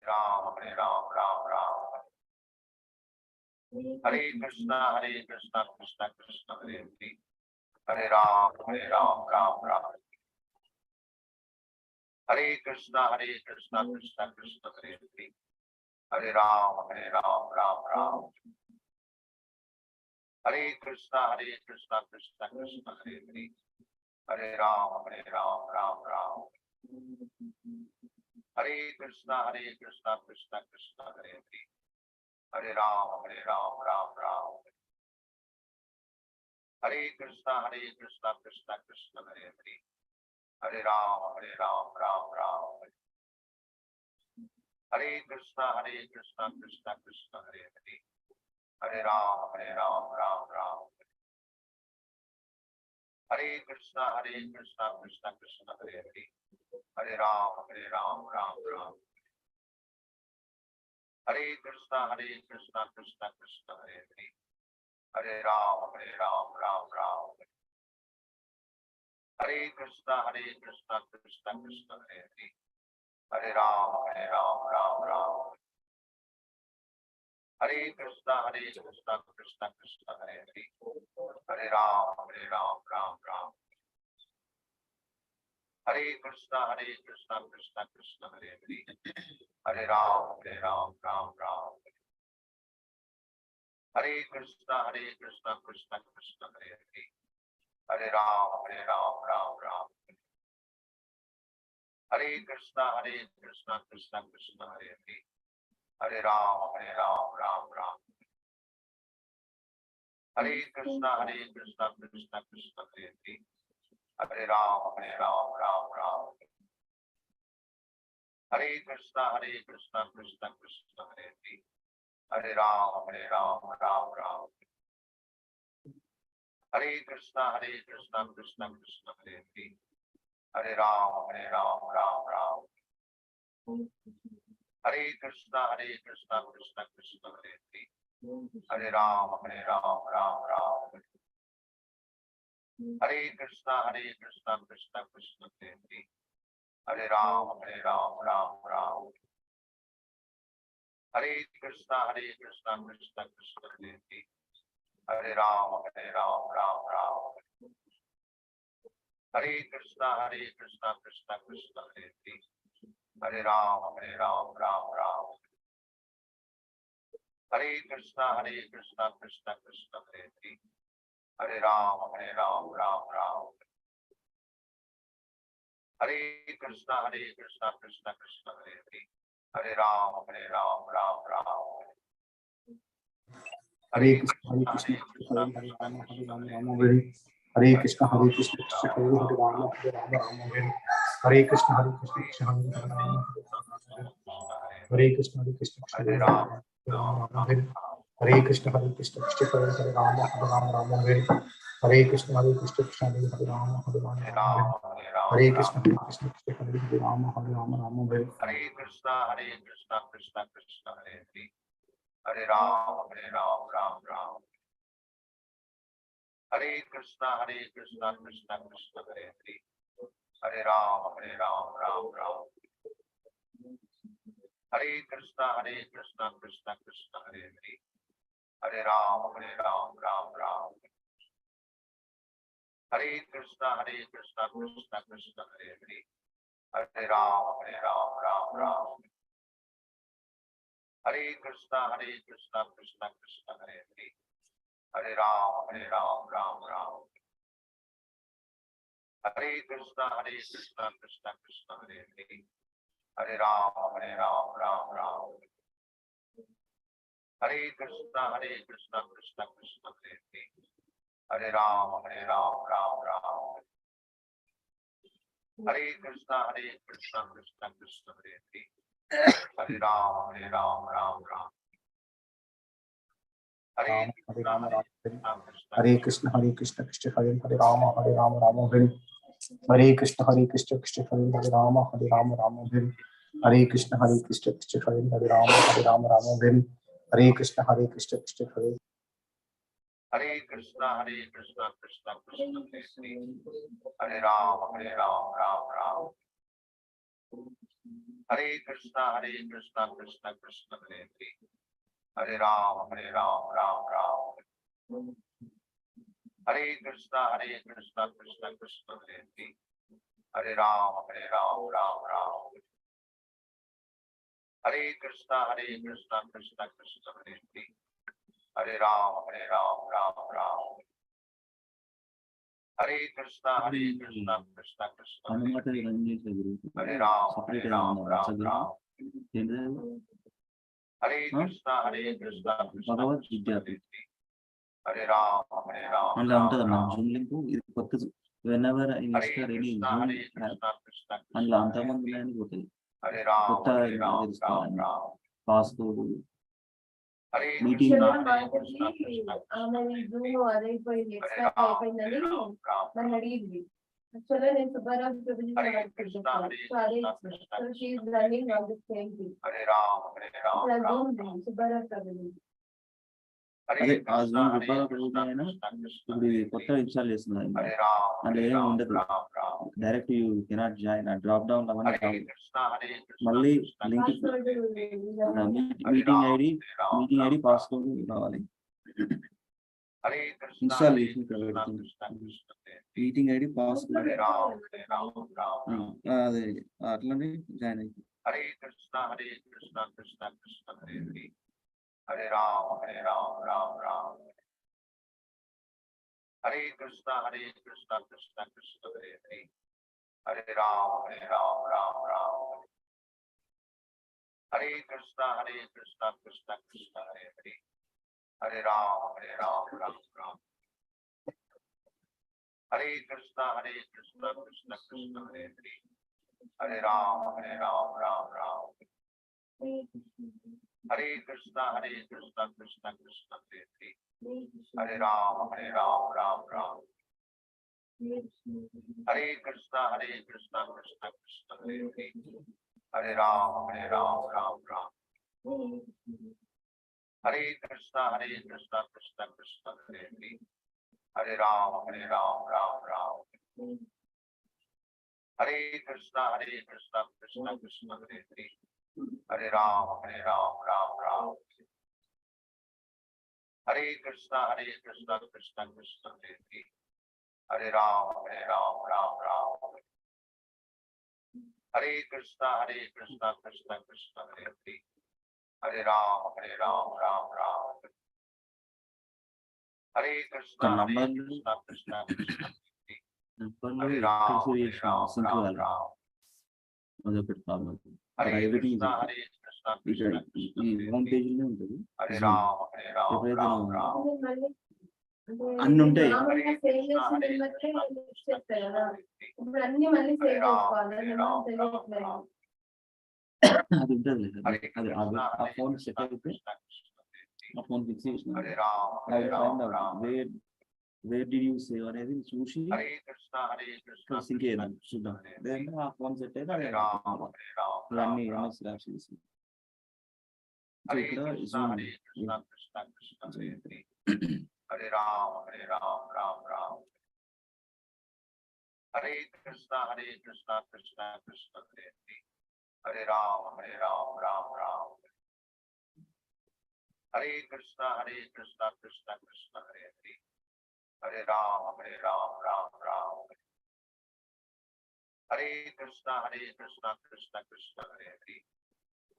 Ram, Ram Ram. Hare Krishna, Krishna Krishna, Hare Hare. Hare Ram, Ram Ram. Hare Krishna, Krishna Krishna, Hare Hare. Hare Ram, Ram Ram. Hare Krishna, Krishna Krishna, Hare Hare. Hare Ram, Ram Ram. Hare Krishna, Krishna Krishna, Hare Hare. Hare Ram, Ram Ram. Hare Krishna, Krishna Krishna, Hare Hare. Hare Ram, Ram Ram. Hare Krishna, Krishna Krishna, Hare Hare. Hare Ram, Ram Ram. Hare Krishna, Krishna Krishna, Hare Hare. Hare Ram, Ram Ram. Hare Krishna, Krishna Krishna, Hare Hare. Hare Ram, Ram Ram. Hare Krishna, Krishna Krishna, Hare Hare. Hare Ram, Ram Ram. Hare Krishna, Krishna Krishna, Hare Hare. Hare Ram, Ram Ram. Hare Krishna, Krishna Krishna, Hare Hare. Hare Ram, Ram Ram. Hare Krishna, Krishna Krishna, Hare Hare. Hare Ram, Ram Ram. Hare Krishna, Krishna Krishna, Hare Hare. Hare Ram, Ram Ram. Hare Krishna, Krishna Krishna, Hare Hare. Hare Ram, Ram Ram. Hare Krishna, Krishna Krishna, Hare Hare. Hare Ram, Ram Ram. Hare Krishna, Krishna Krishna, Hare Hare. Hare Ram, Ram Ram. Hare Krishna, Krishna Krishna, Hare Hare. Hare Ram, Ram Ram. Hare Krishna, Krishna Krishna, Hare Hare. Hare Ram, Ram Ram. Hare Krishna, Krishna Krishna, Hare Hare. Hare Ram, Ram Ram. Hare Krishna, Krishna Krishna, Hare Hare. Hare Ram, Ram Ram. Hare Krishna, Krishna Krishna, Hare Hare. Hare Ram, Ram Ram. Hare Krishna, Krishna Krishna, Hare Hare. Hare Ram, Ram Ram. Hare Krishna, Hare Rama, Hare Rama, Hare Krishna, Krishna Krishna, Hare Rama, Hare. Hare Krishna, Krishna Hare Rama, Hare Krishna, Krishna Hare Rama, Hare. Hare Krishna, Krishna Krishna, Hare Rama, Hare. Hare Krishna, Krishna Hare Rama, Hare. Hare Krishna, Krishna Krishna, Hare Rama, Hare. Hare Krishna, Krishna Krishna, Hare Hare. Hare Ram, Ram Ram. Hare Krishna, Krishna Krishna, Hare Hare. Hare Ram, Ram Ram. Hare Krishna, Krishna Krishna, Hare Hare. Hare Ram, Ram Ram. Hare Krishna, Krishna Krishna, Hare Hare. Hare Ram, Ram Ram. Hare Krishna, Krishna Krishna, Hare Hare. Hare Ram, Ram Ram. Hare Krishna, Krishna Krishna, Hare Hare. Hare Ram, Ram Ram. Hare Krishna, Krishna Krishna, Hare Hare. Hare Ram, Ram Ram. Hare Krishna, Krishna Krishna, Hare Hare. Hare Ram, Ram Ram. Hare Krishna, Krishna Krishna, Hare Rama, Hare Hare. Hare Krishna, Krishna Krishna, Hare Rama, Hare Hare. Hare Krishna, Krishna Krishna, Hare Rama, Hare Hare. Hare Krishna, Krishna Krishna, Hare. Hare Krishna, Krishna Krishna, Hare Hare. Hare Ram, Ram Ram. Hare Krishna, Krishna Krishna Hare Hare, Hare Ram, Ram Ram. Hare Krishna, Krishna Krishna Hare Hare, Hare Ram, Ram Ram. Hare Krishna, Krishna Krishna Hare Hare, Hare Ram, Ram Ram. Hare Krishna, Krishna Krishna Hare Hare, Hare Ram, Ram Ram. Hare Krishna, Krishna Bhagavad Vidyapith. Hare Ram, Ram. అందులో ఉంటుంది అన్న Zoom link ఇది కొత్త whenever I install any Zoom app అందులో అంతమంది ఉన్నాయని పోతాయి కొత్త తెలుసుకోవాలి పాస్వర్డ్ మీటింగ్ అడిగింది యాక్చువల్గా నేను సుబ్బారావు సుబ్బారావు అదే ఆ జూమ్ రూపాయలు అయినా ఇప్పుడు కొత్త ఇన్స్టాల్ చేస్తున్నాయి అందులో ఏమి ఉండదు డైరెక్ట్ యూ కెనాట్ జాయిన్ ఆ డ్రాప్ డౌన్ అవన్నీ మళ్ళీ లింక్ మీటింగ్ ఐడి పాస్వర్డ్ కావాలి ఇన్స్టాల్ చేసి మీటింగ్ ఐడి పాస్వర్డ్ అదే అట్లనే జాయిన్ అయ్యి Hare Krishna, Krishna Krishna Hare Hare, Hare Ram, Ram Ram. Hare Krishna, Krishna Krishna Hare Hare, Hare Ram, Ram Ram. Hare Krishna, Krishna Krishna Hare Hare, Hare Ram, Ram Ram. Hare Krishna, Krishna Krishna Hare Hare, Hare Ram, Ram Ram. Hare Krishna, Krishna Krishna Hare Hare, Hare Ram, Ram Ram. Hare Krishna, Krishna Krishna Hare Hare, Hare Ram, Ram Ram. Hare Krishna, Krishna Krishna Hare Hare, Hare Ram, Ram Ram. Hare Krishna, Krishna Krishna Hare Hare, Hare Ram, Ram Ram. Hare Krishna, Krishna Krishna Hare Hare, Hare Ram, Ram Ram. Hare Krishna, Krishna Krishna Hare Hare, Hare Ram, Ram Ram. Hare Krishna, Krishna Krishna Hare Ram, Ram Ram. మొదలుపెట్టి problem Hare everything Krishna, Krishna Krishna ఈ home పేజీలోనే ఉంటుంది Hare Ram, ఎప్పుడైతే Ram నువ్వు Ram. అన్ని ఉంటాయి ఇప్పుడు అన్ని మళ్ళీ సేవ్ చేసుకోవాలి అది ఉంటుంది అది ఆ ఫోన్ సెట్ అయితే ఆ ఫోన్ ఫిక్స్ చేసిన Hare Ram, Ram. Where do you save అనేది చూసి Hare Krishna, సింక్ చేద్దాం చూద్దాం లేదంటే ఆ ఫోన్ సెట్ అయితే Hare Ram, Ram. అన్ని ఎంఎస్ ల్యాబ్స్ చేసి సో Hare ఇక్కడ Krishna, zoom Krishna Hare Hare, Hare Ram, Ram Ram. Hare Krishna, Krishna Hare Hare, Hare Ram, Ram Ram. Hare Krishna, Krishna Hare Hare, Hare Ram, Ram Ram. Hare Krishna, Krishna Hare Hare,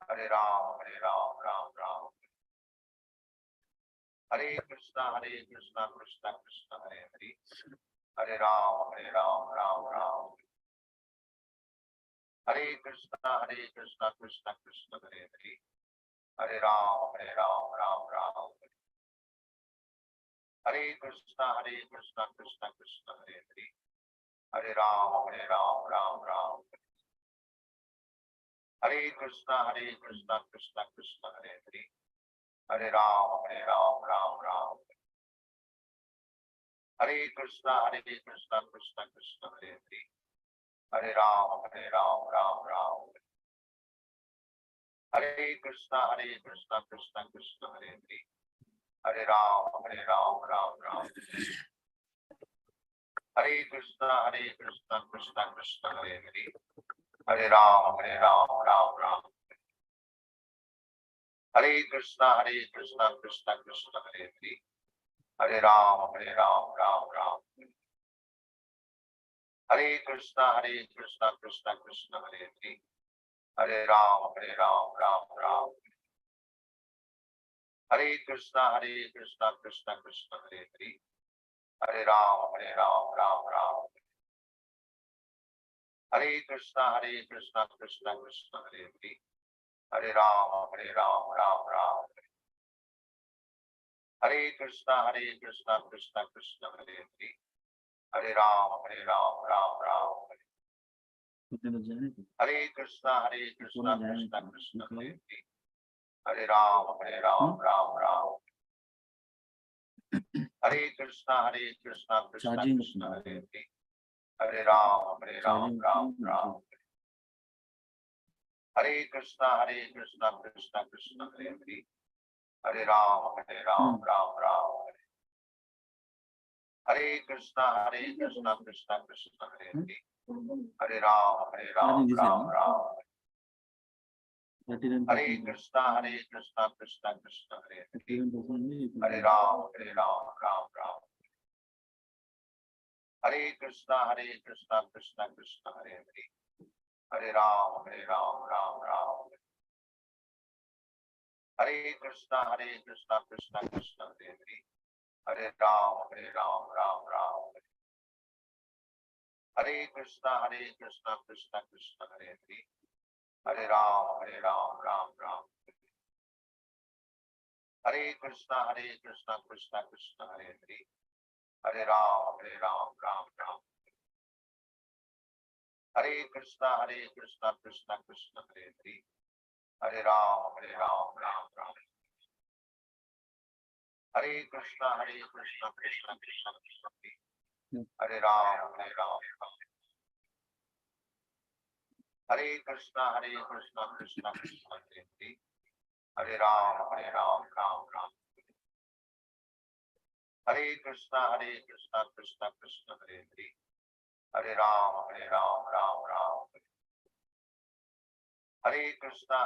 Hare Ram, Ram Ram. Hare Krishna, Krishna Hare Hare, Hare Ram, Ram Ram. Hare Krishna, Krishna Hare Hare, Hare Ram, Ram Ram. Hare Krishna, Krishna Hare Hare, Hare Ram, Ram Ram. Hare Krishna, Krishna Hare Hare, Hare Ram, Ram Ram. Hare Krishna, Krishna Hare Hare, Hare Ram, Ram Ram. Hare Krishna, Krishna Hare Hare, Hare Ram, Ram Ram. Hare Krishna, Krishna Hare Hare, Hare Ram, Ram Ram. Hare Krishna, Krishna Krishna, Hare Hare. Hare Ram, Ram Ram. Hare Krishna, Krishna Krishna, Hare Hare. Hare Ram, Ram Ram. Hare Krishna, Krishna Krishna, Hare Hare. Hare Ram, Ram Ram. Hare Krishna, Krishna Krishna, Hare Hare. Hare Ram, Ram Ram. Hare Krishna, Krishna Krishna, Hare Hare. Hare Ram, Ram Ram. Hare Krishna, Krishna Krishna, Hare Hare. Hare Ram, Ram Ram. Hare Krishna, Krishna Krishna, Hare Hare. Hare Ram, Ram Ram. Hare Krishna, Krishna Krishna, Hare Hare. Hare Ram, Ram Ram. Hare Krishna, Krishna Krishna, Hare Hare. Hare Ram, Ram Ram. Hare Krishna, Krishna Krishna, Hare Hare. Hare Ram, Ram Ram. Hare Krishna, Krishna Krishna, Hare Hare. Hare Ram, Ram Ram. Hare Krishna, Krishna Krishna, Hare Hare. Hare Ram, Ram Ram. Hare Krishna, Krishna Krishna, Hare Hare. Hare Ram, Ram Ram. Hare Krishna, Krishna Krishna, Hare Hare. Hare Ram, Ram Ram. Hare Krishna, Krishna Krishna, Hare Hare. Hare Ram, Ram Ram. Hare Krishna, Krishna Krishna, Hare Ram, Ram Ram. Hare Krishna, Krishna Krishna, Hare Hare. Hare Ram, Ram Ram. Hare Krishna, Krishna Krishna, Hare Hare. Hare Ram, Ram Ram. Hare Krishna.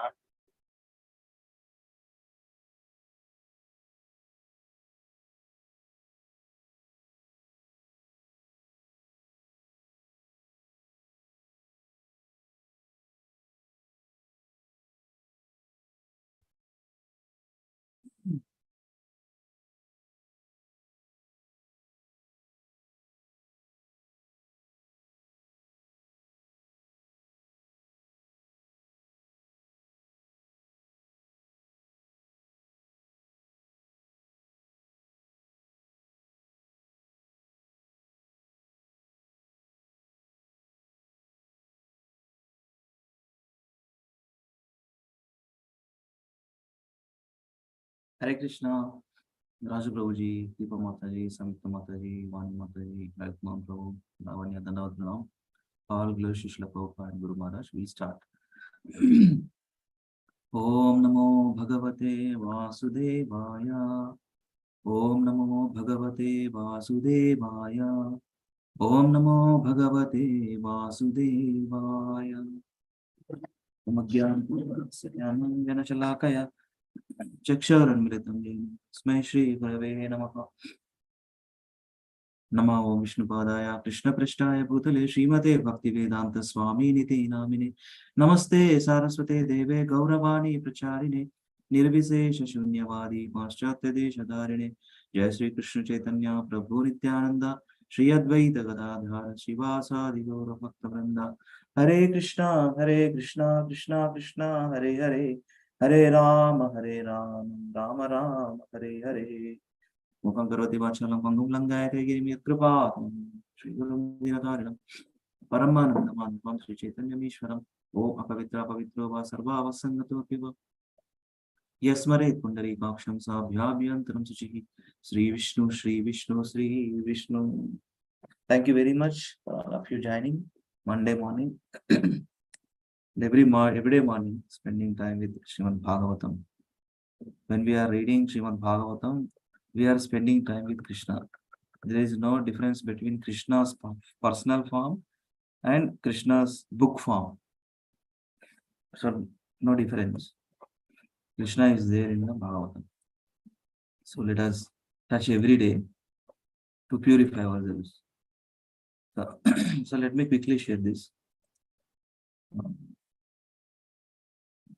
Hare Krishna, Raju Prabhuji, Deepa Mataji, Samyukta Mataji, Vani Mataji, Rajkumar Prabhu, Lavanya Dandavat Pranam. All glory to Srila Prabhupada and Guru Maharaj. We start. Om Namo Bhagavate Vasudevaya. Om Namo Bhagavate Vasudevaya. Om Namo Bhagavate Vasudevaya. Om Jnana Jana Shalakaya. Chaksharanmritam Jena. Smai Shri Gurave Namaha. Namo Vishnupadaya Krishna Prishtaya Bhutale Srimate Bhaktivedanta Swami Niti Namine Namaste Saraswate Deve Gauravani Pracharine Nirvisesha Shunyavadi Paschatya Deshadarine Jai Sri Krishna Chaitanya Prabhu Nityananda Shri Advaita Gadadhara Shivasadi Gaura Bhakta Hare Krishna Krishna Krishna Hare Hare Hare Rama Rama Rama Hare Hare Mukam karoti vachalam pangum langayate girim kripatam Shri Guru Dinatarinam Paramanandam Anupam Shri Chaitanya Mishwaram O apavitra pavitro va sarva vasangato piva Yasmare Pundari Kaksham Sabhyabhyantaram Suchihi Sri Vishnu Sri Vishnu Sri Vishnu. Thank you very much for all of you joining Monday morning. Every day morning spending time with Srimad Bhagavatam. When we are reading Srimad Bhagavatam, we are spending time with Krishna. There is no difference between Krishna's personal form and Krishna's book form. So no difference. Krishna is there in the Bhagavatam. So let us touch every day to purify ourselves. So, so let me quickly share this.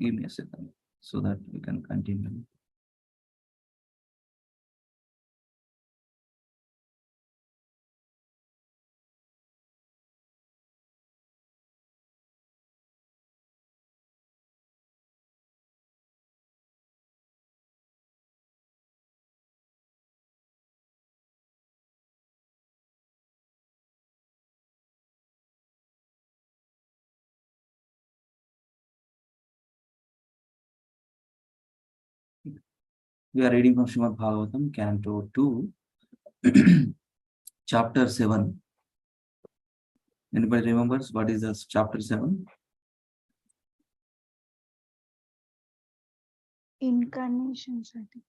Give me a second so that we can continue. We are reading from Srimad Bhagavatam, Canto 2, Chapter 7. Anybody remembers what is this Chapter 7? Incarnations, I think.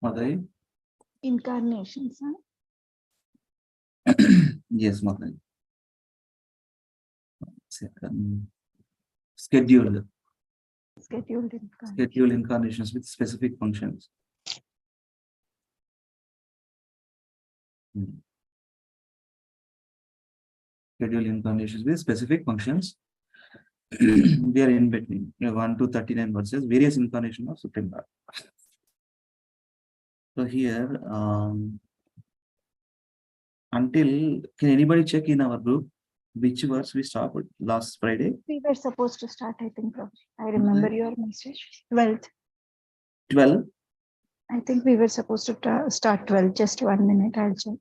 Madhuri? Incarnations, huh? Yes, Madhuri. Second. Scheduled Scheduled incarnation. incarnations with specific functions. Scheduled incarnations with specific functions. We are in between 1 to 39 verses, various incarnations of Supreme Lord. So here, until, can anybody check in our group which verse we stopped last Friday? We were supposed to start, I think, Prabhu. I remember your message. 12th. 12. I think we were supposed to start 12. Just 1 minute, I'll check.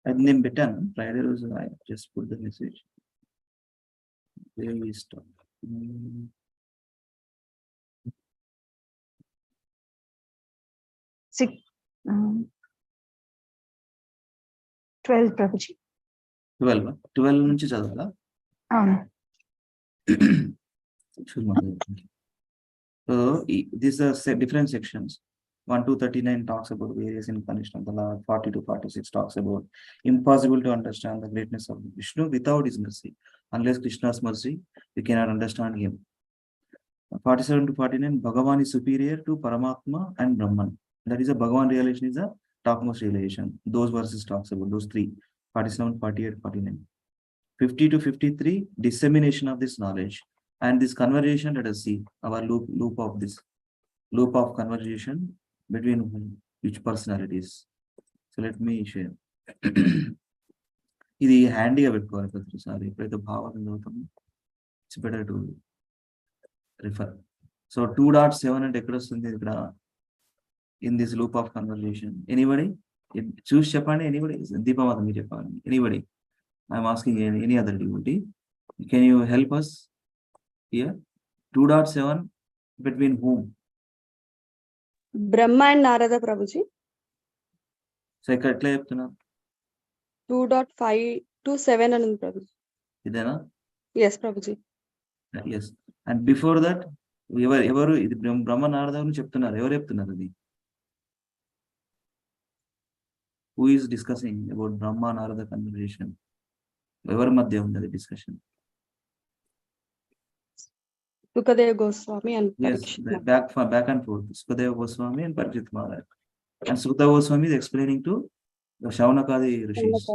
And then better, Friday was I just put the message. Where we stop. 12, Prabhuji. 12 నుంచి చదవాలా? అవును. So these are different sections. 1 to 39 talks about various incarnations of the Lord. 40 to 46 talks about impossible to understand the greatness of Vishnu without his mercy. Unless Krishna's mercy, we cannot understand him. 47 to 49, Bhagavan is superior to Paramatma and Brahman. That is a Bhagavan realization is a topmost realization. Those verses talks about those three, 47, 48, 49. 50 to 53, dissemination of this knowledge. And this conversation, let us see our loop of conversation between which personalities. So let me share. ఇది హ్యాండీగా పెట్టుకోవాలి ప్రతిసారి ఎప్పుడైతే భావన చదువుతామో it's better to refer. So 2.7 అంటే ఎక్కడ వస్తుంది ఇక్కడ in this loop of conversation? Anybody చూసి చెప్పండి. ఎనీబడి దీపమాత మీరు చెప్పాలి. Anybody I'm asking any other devotee, can you help us here? 2.7 between whom? Brahma and Narada, Prabhuji. So ఇక్కడ ఎట్లా చెప్తున్నారు? 2.5 to 7 and Prabhuji. ఇదేనా? Yes, Prabhuji. Yes. And before that, ఎవరు ఇది బ్రహ్మ నారద అని చెప్తున్నారు. ఎవరు చెప్తున్నారు అది? Who is discussing about Brahma Narada conversation? ఎవరి మధ్య ఉంది అది discussion? Sukadeva Goswami and Yes, back and forth. Sukadeva Goswami and Parikshit Maharaj. And Sukadeva Goswami is explaining to the Shaunakadi rishis.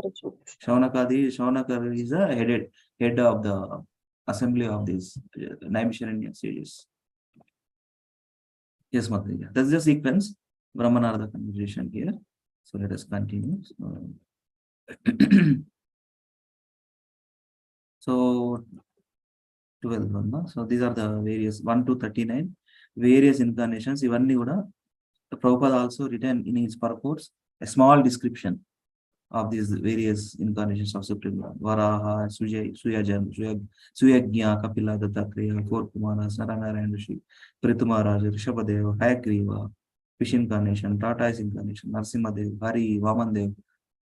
Shaunakadi is a head of the assembly of these Naimisharanya sages. Yes, Mataji. That's the sequence. Brahma Narada conversation here. So let us continue. So 12. So these are the various 1 to 39 various incarnations. Ivanni kuda Prabhupada also written in his purports a small description of these various incarnations of Supreme Lord. Varaha, Suyagnya, Kapila, Dattatreya, 4 Kumaras, Naranarayan Rishi, Prithumaraja, Rishabhadeva, Hayagriva, Fish incarnation, Tortoise incarnation, Narsimhadev, Hari, Vamandev,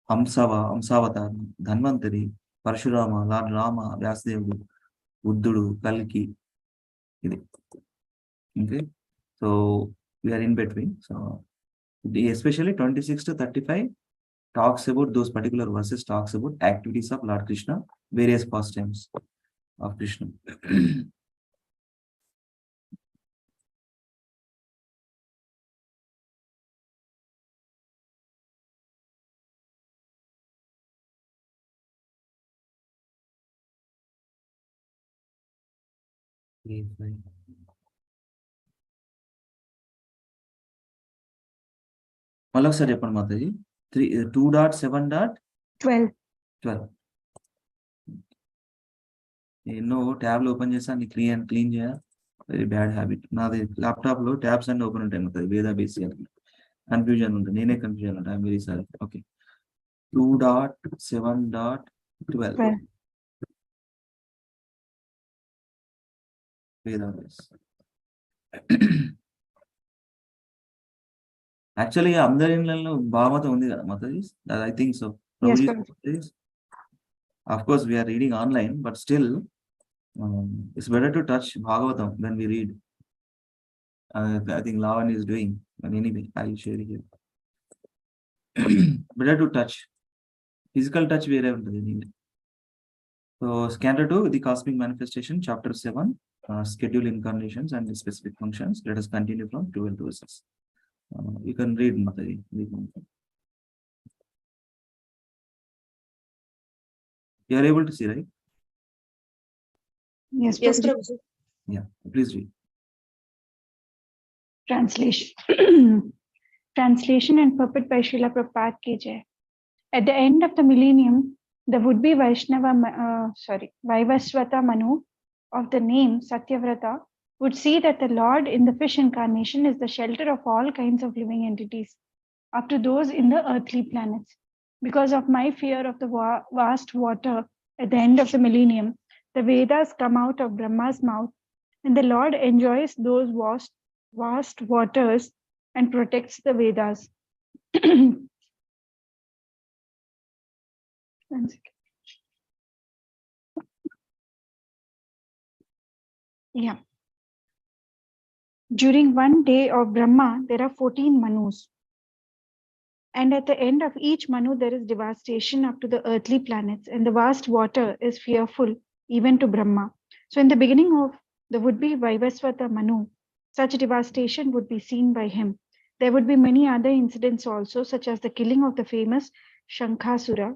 Hamsavatar, Dhanvantari, Parashurama, Lord Rama, Vyasdev, Uddudu, Kalki. Okay, so we are in between. So especially 26 to 35 talks about those particular verses, talks about activities of Lord Krishna, various pastimes of Krishna. మళ్ళీ ఒకసారి చెప్పండి మాతాజీ 2.7.12 ఎన్నో ట్యాబ్లు open చేసి అన్ని clean చేయాలి. Very bad habit. నాది laptop లో tabs అన్ని ఓపెన్ ఉంటాయి మాతాజీ, వేదా బేసి కన్ఫ్యూజన్ ఉంటుంది, నేనే కన్ఫ్యూజన్ ఉంటాను. Very sorry. ఓకే 2.7.12 వేదా బేస్. యాక్చువల్లీ అందరి ఇళ్ళల్లో భాగవతం ఉంది కదా Mataji, I think so. Yes, Of course we are reading online, but still it's better to touch Bhagavatam when we read. I think Lavan is doing, but anyway I'll share here. Better to touch, physical touch where ఉంటుంది. So Canto 2, the cosmic manifestation, chapter 7, schedule incarnations and specific functions. Let us continue from 12 verses. You can read Mataji. You are able to see, right? Yes, Yes, Prabhuji. Prabhuji. Yeah, please read. Translation. Translation and purport by Srila Prabhupada ki jai. At the end of the millennium, the would-be Vaivasvata Manu of the name Satyavrata would see that the Lord in the fish incarnation is the shelter of all kinds of living entities, up to those in the earthly planets. Because of my fear of the vast water at the end of the millennium, the Vedas come out of Brahma's mouth, and the Lord enjoys those vast waters and protects the Vedas. One second. Yeah. During one day of Brahma, there are 14 Manus. And at the end of each Manu, there is devastation up to the earthly planets, and the vast water is fearful even to Brahma. So in the beginning of the would-be Vaivasvata Manu, such devastation would be seen by him. There would be many other incidents also, such as the killing of the famous Shankasura.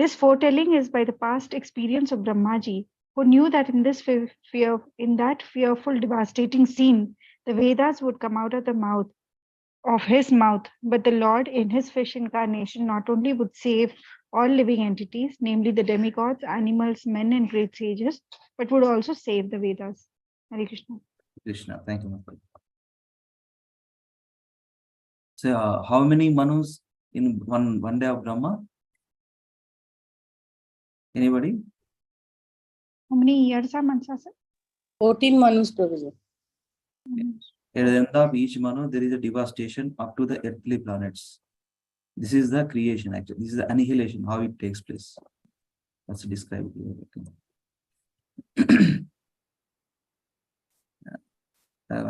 This foretelling is by the past experience of Brahmaji, who knew that in that fearful, devastating scene, the Vedas would come out of his mouth, but the Lord in his fish incarnation not only would save all living entities, namely the demigods, animals, men, and great sages, but would also save the Vedas. Hare Krishna. Krishna, thank you, Mataji. So how many Manus in one day of Brahma? Anybody? How many years are months, sir? 14 Manus, Prabhuji. At the end of each Manu, there is a devastation up to the earthly planets. This is the creation, actually. This is the annihilation, how it takes place. That's described here.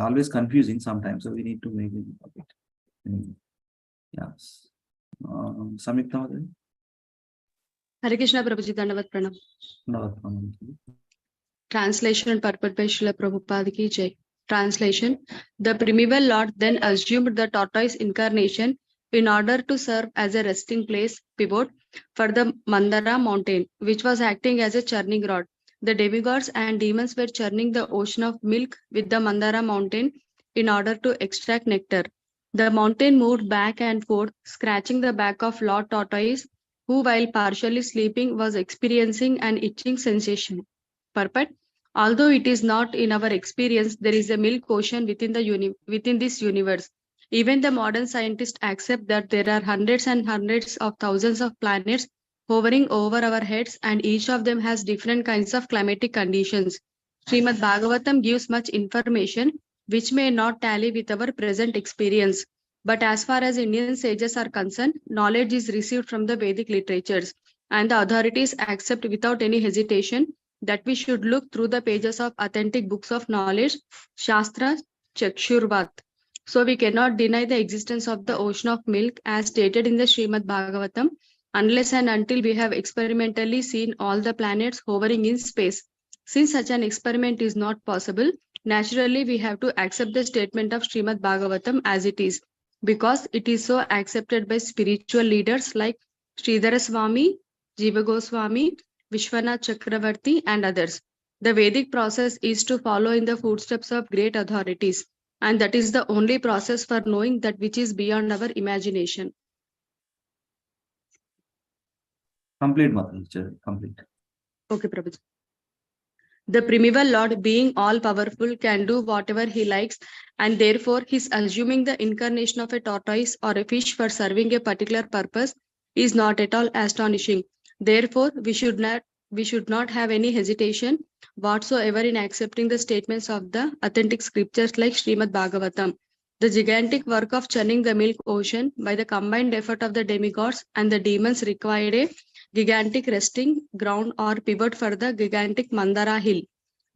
Always confusing sometimes, so we need to make it a bit. Yes. Samyukta Mataji? Hare Krishna, Prabhuji. Dandavat Pranam. Translation and purport by Srila Prabhupada ki jai. Translation. The primeval Lord then assumed the tortoise incarnation in order to serve as a resting place pivot for the Mandara mountain, which was acting as a churning rod. The demigods and demons were churning the ocean of milk with the Mandara mountain in order to extract nectar. The mountain moved back and forth, scratching the back of Lord Tortoise, who while partially sleeping was experiencing an itching sensation. Purport. Although it is not in our experience, there is a milk ocean within this universe. Even the modern scientists accept that there are hundreds and hundreds of thousands of planets hovering over our heads, and each of them has different kinds of climatic conditions. Srimad Bhagavatam gives much information which may not tally with our present experience. But as far as Indian sages are concerned, knowledge is received from the Vedic literatures, and the authorities accept without any hesitation that we should look through the pages of authentic books of knowledge, Shastra Chakshurvat. So we cannot deny the existence of the ocean of milk as stated in the Srimad Bhagavatam unless and until we have experimentally seen all the planets hovering in space. Since such an experiment is not possible, naturally we have to accept the statement of Srimad Bhagavatam as it is, because it is so accepted by spiritual leaders like Sridhara Swami, Jiva Goswami, Vishwanath Chakravarti, and others. The Vedic process is to follow in the footsteps of great authorities, and that is the only process for knowing that which is beyond our imagination. Complete, Mataji, complete. Okay, Prabhuji. The primeval Lord, being all powerful, can do whatever he likes, and therefore his assuming the incarnation of a tortoise or a fish for serving a particular purpose is not at all astonishing. Therefore, we should not have any hesitation whatsoever in accepting the statements of the authentic scriptures like Srimad Bhagavatam. The gigantic work of churning the milk ocean by the combined effort of the demigods and the demons required a gigantic resting ground or pivot for the gigantic Mandara hill.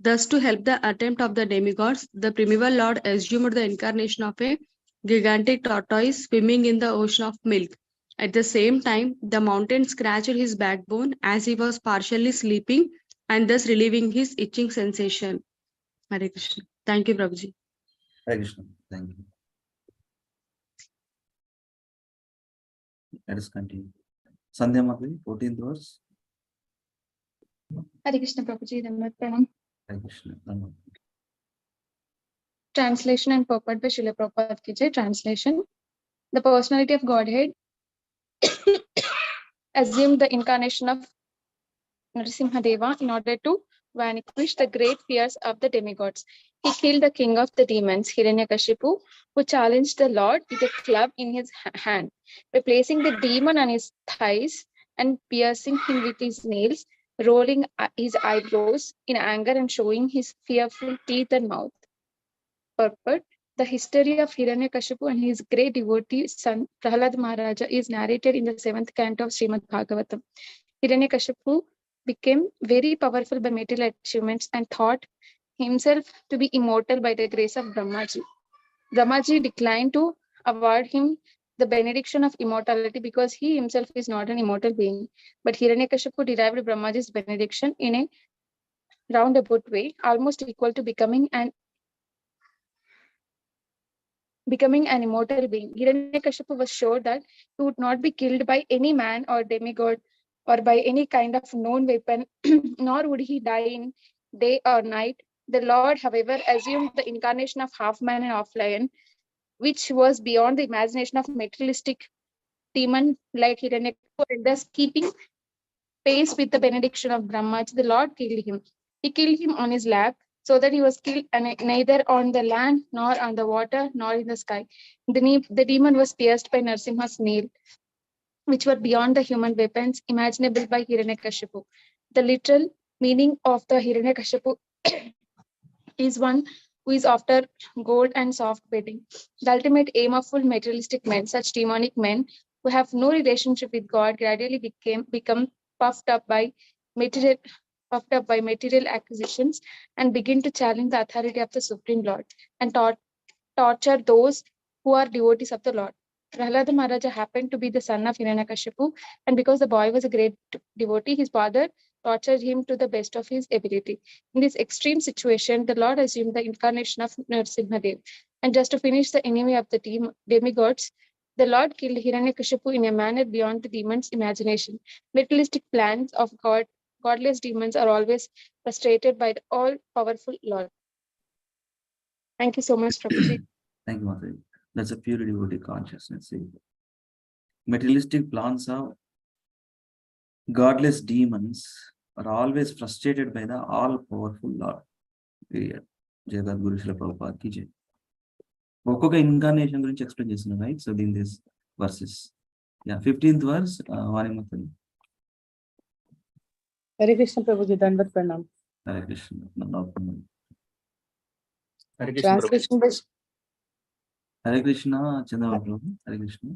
Thus, to help the attempt of the demigods, the primeval Lord assumed the incarnation of a gigantic tortoise swimming in the ocean of milk. At the same time, the mountain scratched his backbone as he was partially sleeping and thus relieving his itching sensation. Hare Krishna. Thank you, Prabhuji. Hare Krishna. Thank you. Let us continue. Sandhya Mataji, 14th verse. Hare Krishna Prabhuji, Dhammat Pranam. Hare Krishna. Dhamma. Translation and purport by Srila Prabhupada ki jai. Translation. The personality of Godhead assumed the incarnation of Narasimhadeva in order to vanquish the great fears of the demigods. He killed the king of the demons, Hiranyakashipu, who challenged the Lord with a club in his hand. By placing the demon on his thighs and piercing him with his nails, rolling his eyebrows in anger and showing his fearful teeth and mouth. Purport. The history of Hiranyakashipu and his great devotee son Prahlad Maharaja is narrated in the 7th canto of Srimad Bhagavatam. Hiranyakashipu became very powerful by material achievements and thought himself to be immortal by the grace of Brahmaji. Brahmaji declined to award him the benediction of immortality because he himself is not an immortal being. But Hiranyakashipu derived Brahmaji's benediction in a roundabout way, almost equal to becoming an immortal being. Hiranyakashipu was sure that he would not be killed by any man or demigod or by any kind of known weapon, nor would he die in day or night. The Lord, however, assumed the incarnation of half man and half lion, which was beyond the imagination of materialistic demon like Hiranyakashipu, and thus keeping pace with the benediction of Brahmaji, the Lord killed him. He killed him on his lap, so that he was killed neither on the land, nor on the water, nor in the sky. The demon was pierced by Narasimha's nail, which were beyond the human weapons imaginable by Hiranyakashipu. The literal meaning of the Hiranyakashipu is one who is after gold and soft bedding. The ultimate aim of full materialistic men, such demonic men who have no relationship with God, gradually become puffed up by material acquisitions and begin to challenge the authority of the Supreme Lord and torture those who are devotees of the Lord. Prahlada Maharaja happened to be the son of Hiranyakashipu, and because the boy was a great devotee, his father tortured him to the best of his ability. In this extreme situation, the Lord assumed the incarnation of Narasimhadev. And just to finish the enemy of the demigods, the Lord killed Hiranyakashipu in a manner beyond the demon's imagination. Materialistic plans of godless demons are always frustrated by the all-powerful Lord. Thank you so much, Prabhuji. Thank you, Mataji. That's a pure devotee consciousness. See? Materialistic plans of godless demons are always frustrated by the all-powerful Lord. Jagat Guru Srila Prabhupada ki jai. ఒక్కొక్క incarnation గురించి explain చేస్తున్నారు, right? So in this verses. Yeah, 15th verse, Vani Mataji. Hare Krishna Prabhuji, Dandavat Pranam. Hare Krishna. Hare Krishna Translation by Hare Krishna, Chandra Prabhu. Hare Krishna.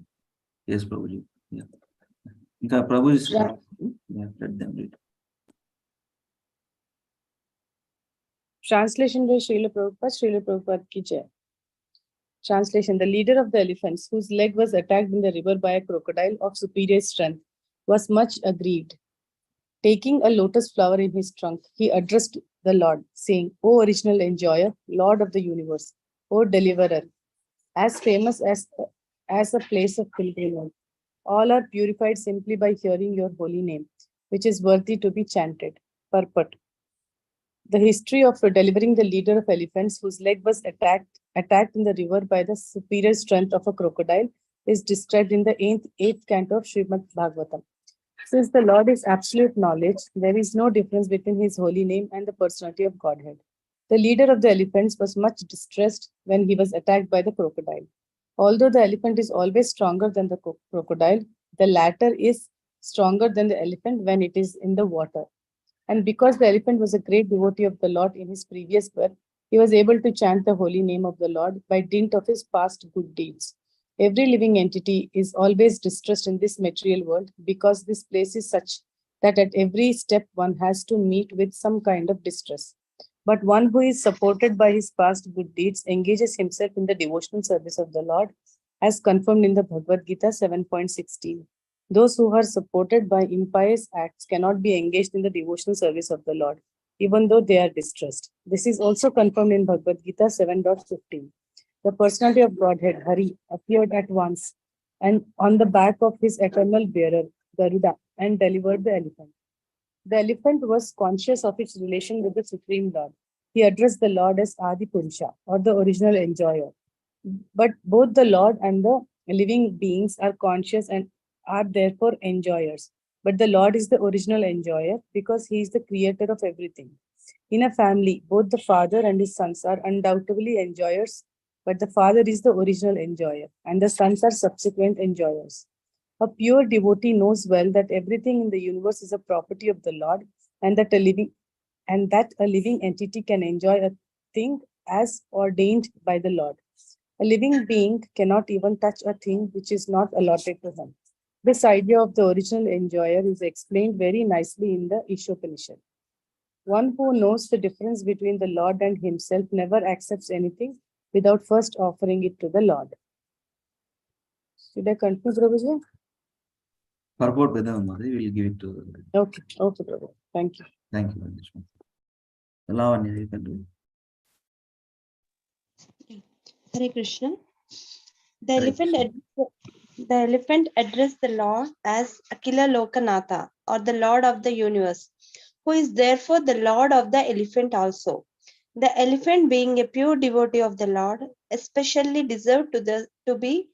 Yes, Prabhuji. Yeah. Inka Prabhu is yeah, let them read. Translation by Srila Prabhupada ki jai. Translation. The leader of the elephants, whose leg was attacked in the river by a crocodile of superior strength, was much aggrieved. Taking a lotus flower in his trunk, he addressed the Lord, saying, O original enjoyer, Lord of the universe, O deliverer, as famous as a place of pilgrimage. All are purified simply by hearing your holy name, which is worthy to be chanted. Purport. The history of delivering the leader of elephants, whose leg was attacked in the river by the superior strength of a crocodile, is described in the eighth canto of Srimad Bhagavatam. Since the Lord is absolute knowledge, there is no difference between his holy name and the personality of Godhead. The leader of the elephants was much distressed when he was attacked by the crocodile. Although the elephant is always stronger than the crocodile, the latter is stronger than the elephant when it is in the water. And because the elephant was a great devotee of the Lord in his previous birth, he was able to chant the holy name of the Lord by dint of his past good deeds. Every living entity is always distressed in this material world because this place is such that at every step one has to meet with some kind of distress. But one who is supported by his past good deeds engages himself in the devotional service of the Lord, as confirmed in the Bhagavad Gita 7.16. Those who are supported by impious acts cannot be engaged in the devotional service of the Lord, even though they are distressed. This is also confirmed in Bhagavad Gita 7.15. The personality of Godhead, Hari, appeared at once and on the back of his eternal bearer, Garuda, and delivered the elephant. The elephant was conscious of its relation with the Supreme Lord. He addressed the Lord as Adi Purusha, or the original enjoyer. But both the Lord and the living beings are conscious and are therefore enjoyers. But the Lord is the original enjoyer because he is the creator of everything. In a family, both the father and his sons are undoubtedly enjoyers, but the father is the original enjoyer, and the sons are subsequent enjoyers. A pure devotee knows well that everything in the universe is a property of the Lord, and that a living entity can enjoy a thing as ordained by the Lord. A living being cannot even touch a thing which is not allotted to him. This idea of the original enjoyer is explained very nicely in the Ishopanishad. One who knows the difference between the Lord and himself never accepts anything without first offering it to the Lord. Should I continue, Prabhuji? Purport with them, we'll give it to. Okay, Prabhu. Thank you. Thank you very much. Lavanya, you can do it. Hare Krishna. The Hare elephant, Krishna. the elephant addressed the Lord as Akila Lokanatha, or the Lord of the universe, who is therefore the Lord of the elephant also. The elephant, being a pure devotee of the Lord, especially deserved to be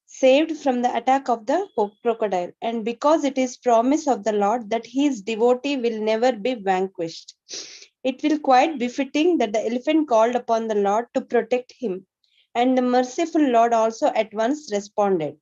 saved from the attack of the crocodile, and because it is promise of the Lord that his devotee will never be vanquished, it will quite befitting that the elephant called upon the Lord to protect him, and the merciful Lord also at once responded.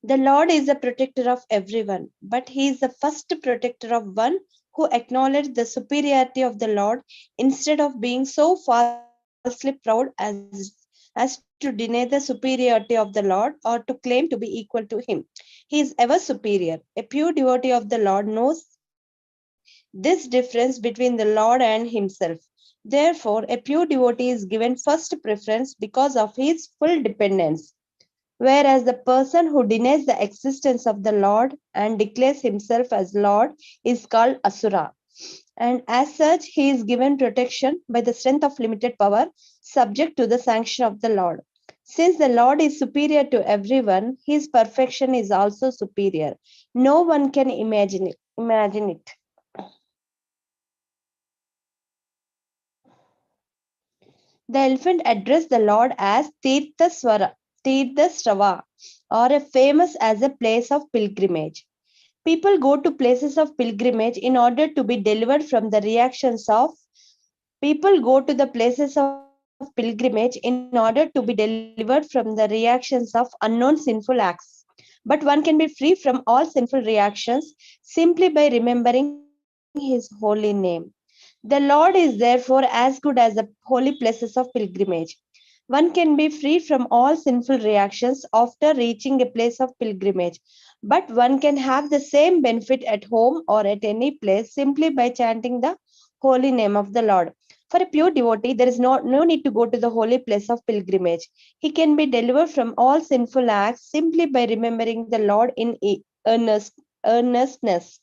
The Lord is the protector of everyone, but he is the first protector of one who acknowledged the superiority of the Lord instead of being so falsely proud as to deny the superiority of the Lord or to claim to be equal to him. He is ever superior. A pure devotee of the Lord knows this difference between the Lord and himself. Therefore, a pure devotee is given first preference because of his full dependence, whereas the person who denies the existence of the Lord and declares himself as Lord is called Asura. And as such, he is given protection by the strength of limited power, subject to the sanction of the Lord. Since the Lord is superior to everyone, his perfection is also superior. No one can imagine it. The elephant addressed the Lord as Tirthasrava, or famous as a place of pilgrimage. People go to places of pilgrimage in order to be delivered from the reactions of unknown sinful acts. But one can be free from all sinful reactions simply by remembering his holy name. The Lord is therefore as good as the holy places of pilgrimage. One can be free from all sinful reactions after reaching a place of pilgrimage, but one can have the same benefit at home or at any place simply by chanting the holy name of the Lord. For a pure devotee, there is no need to go to the holy place of pilgrimage. He can be delivered from all sinful acts simply by remembering the Lord in earnestness.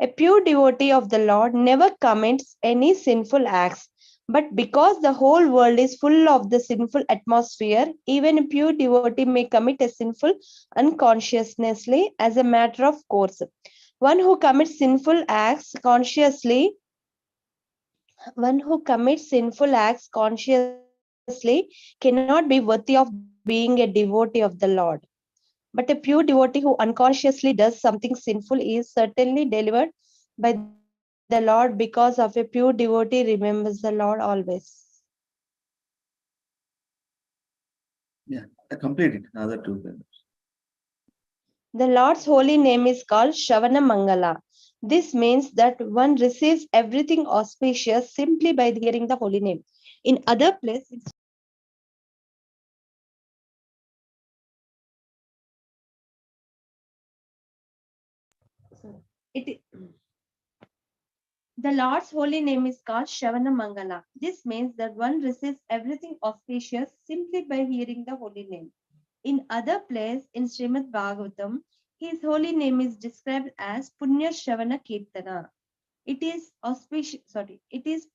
A pure devotee of the Lord never commits any sinful acts. But because the whole world is full of the sinful atmosphere, even a pure devotee may commit a sinful unconsciously as a matter of course. One who commits sinful acts consciously cannot be worthy of being a devotee of the Lord. But a pure devotee who unconsciously does something sinful is certainly delivered by the Lord, because of a pure devotee remembers the Lord always. Yeah, I completed another two paragraphs. The Lord's holy name is called Shravana Mangala. This means that one receives everything auspicious simply by hearing the holy name. In other places, it, the Lord's holy name is called Shravana Mangala. This means that one receives everything auspicious simply by hearing the holy name. In other place in Srimad Bhagavatam, his holy name is described as Punya Shravana Kirtana. It is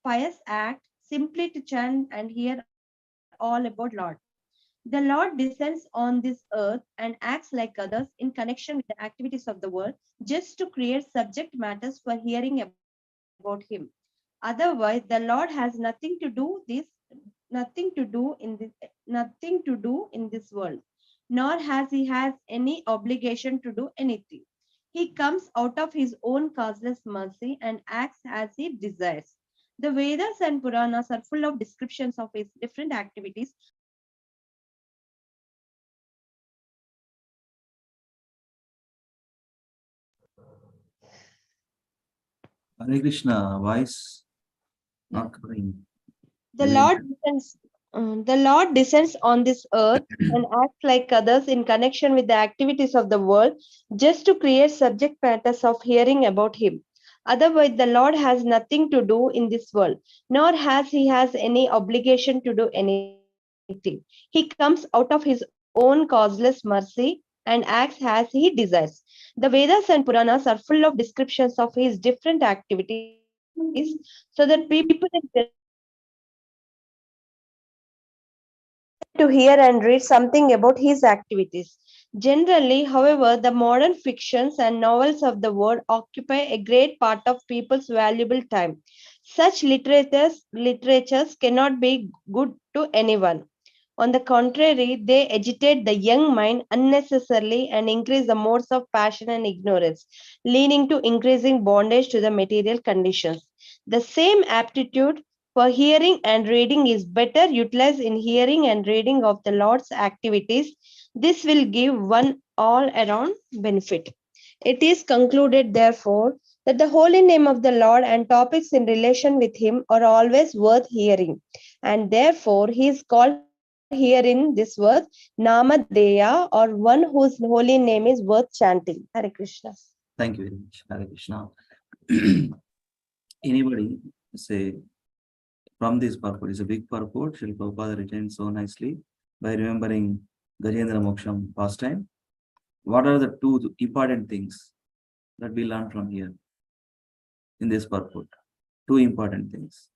pious act simply to chant and hear all about Lord. The Lord descends on this earth and acts like others in connection with the activities of the world just to create subject matters for hearing about him. Otherwise, the Lord has nothing to do in this world, nor has any obligation to do anything. He comes out of his own causeless mercy and acts as he desires. The Vedas and Puranas are full of descriptions of his different activities. Hare Krishna, voice not coming. The Lord descends on this earth and acts like others in connection with the activities of the world just to create subject matters of hearing about him. Otherwise, the Lord has nothing to do in this world, nor has any obligation to do anything. He comes out of his own causeless mercy and acts as he desires. The Vedas and Puranas are full of descriptions of his different activities so that people in general can to hear and read something about his activities. Generally, however, the modern fictions and novels of the world occupy a great part of people's valuable time. Such literatures cannot be good to anyone. On the contrary, they agitate the young mind unnecessarily and increase the modes of passion and ignorance, leading to increasing bondage to the material conditions. The same aptitude for hearing and reading is better utilized in hearing and reading of the Lord's activities. This will give one all around benefit. It is concluded, therefore, that the holy name of the Lord and topics in relation with him are always worth hearing, and therefore he is called here in this verse Namadeya, or one whose holy name is worth chanting. Hare Krishna. Thank you very much. Hare Krishna. Anybody say from this purport is a big purport. Srila Prabhupada written so nicely by remembering Gajendra Moksham past time. What are the two important things that we learn from here in this purport? Two important things.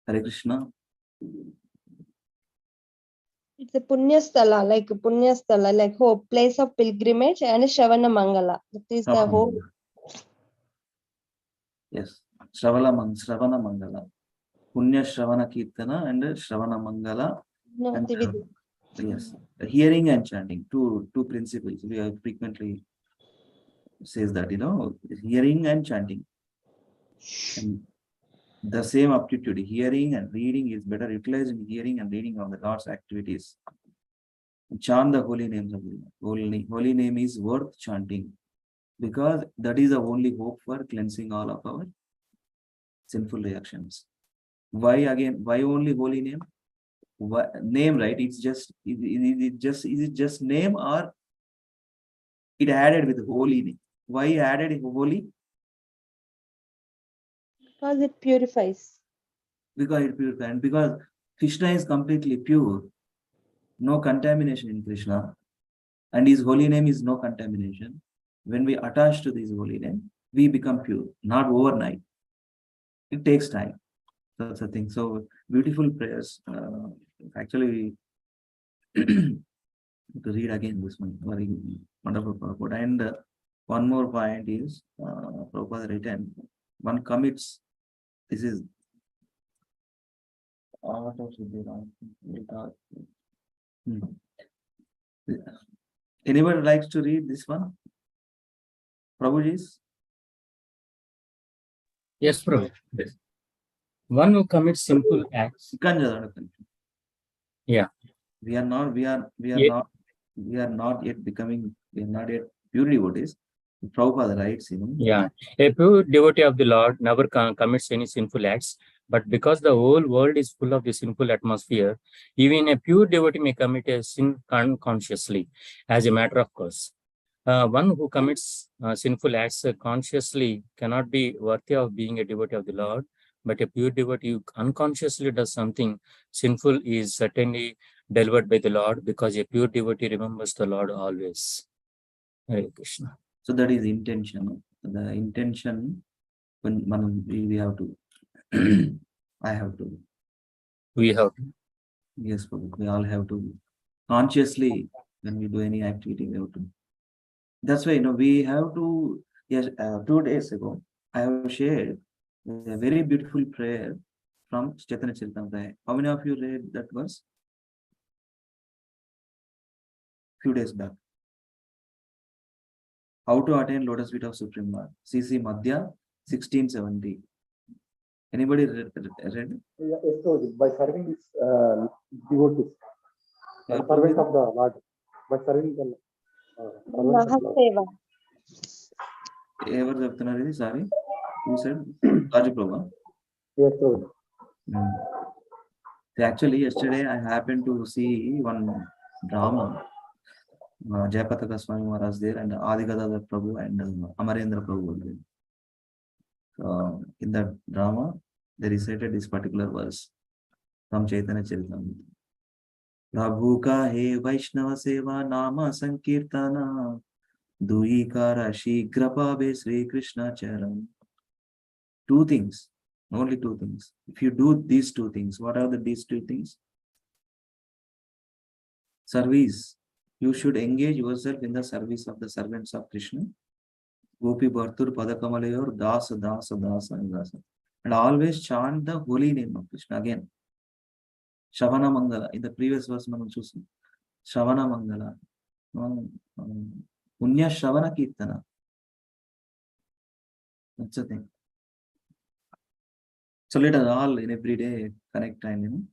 Hare Krishna. It's a Punyasthala, like hope, place of pilgrimage, and Shravana Mangala. That is the whole. Yes. Shravana Mangala. Punya Shravana Kirtana and Shravana Mangala. No, And, Trividya. yes. Hearing and chanting. Two principles. We are frequently says that, hearing and chanting. And the same aptitude, hearing and reading is better utilized in hearing and reading of the Lord's activities. Chant the holy names of the Lord. Holy name is worth chanting because that is the only hope for cleansing all of our sinful reactions. Why only holy name? Name, right? It's just is it just name or it added with holy name? Why added holy? Because it purifies. Because it purifies, and because Krishna is completely pure, no contamination in Krishna, and his holy name is no contamination. When we attach to this holy name, we become pure, not overnight. It takes time. That's the thing. So beautiful prayers. Actually, to read again this one, very wonderful purport. And one more point is Prabhupada written, one commits. This is what else would be wrong? Anybody likes to read this one? Prabhuji's? Yes, Prabhu. Yes. One who commits simple acts. Yeah. We are not yet becoming, we are not yet pure devotees. Prabhupada writes, Yeah. A pure devotee of the Lord never commits any sinful acts, but because the whole world is full of the sinful atmosphere, even a pure devotee may commit a sin unconsciously, as a matter of course. One who commits sinful acts consciously cannot be worthy of being a devotee of the Lord, but a pure devotee who unconsciously does something sinful is certainly delivered by the Lord, because a pure devotee remembers the Lord always. Hare Krishna. So that is intention. The intention, when we have to, I have to. We have to. Yes, we all have to consciously, when we do any activity, we have to. That's why, we have to, yes, 2 days ago, I have shared a very beautiful prayer from Chaitanya Charitamrita. How many of you read that verse? Few days back. How to attain lotus feet of Supreme Lord. CC Madhya 1670. Anybody read? Yes, by serving this devotees, servant of the Lord, by serving the Mahaseva. Ever చెప్తున్నారు sorry? Who said? Rajaprabha. Yes, Actually, yesterday I happened to see one drama. Jayapataka Swami Maharaj there, and Adi Gadadhar Prabhu and Amarendra Prabhu. In that drama, they recited this particular verse from Chaitanya Charitamrita. Prabhu ka he Vaishnava seva nama sankirtana duikara shigra pave Sri Krishna charan. Two things, only two things. If you do these two things, what are these two things? Service. You should engage yourself in the service of the servants of Krishna. Gopi Bhartur Padakamalayur Dasa Dasa Dasa and Dasa. And always chant the holy name of Krishna again. Shavana Mangala. In the previous verse, Manu Chusi. Shavana Mangala. Punya Shavana Kirtana. That's the thing. So let us all in every day connect and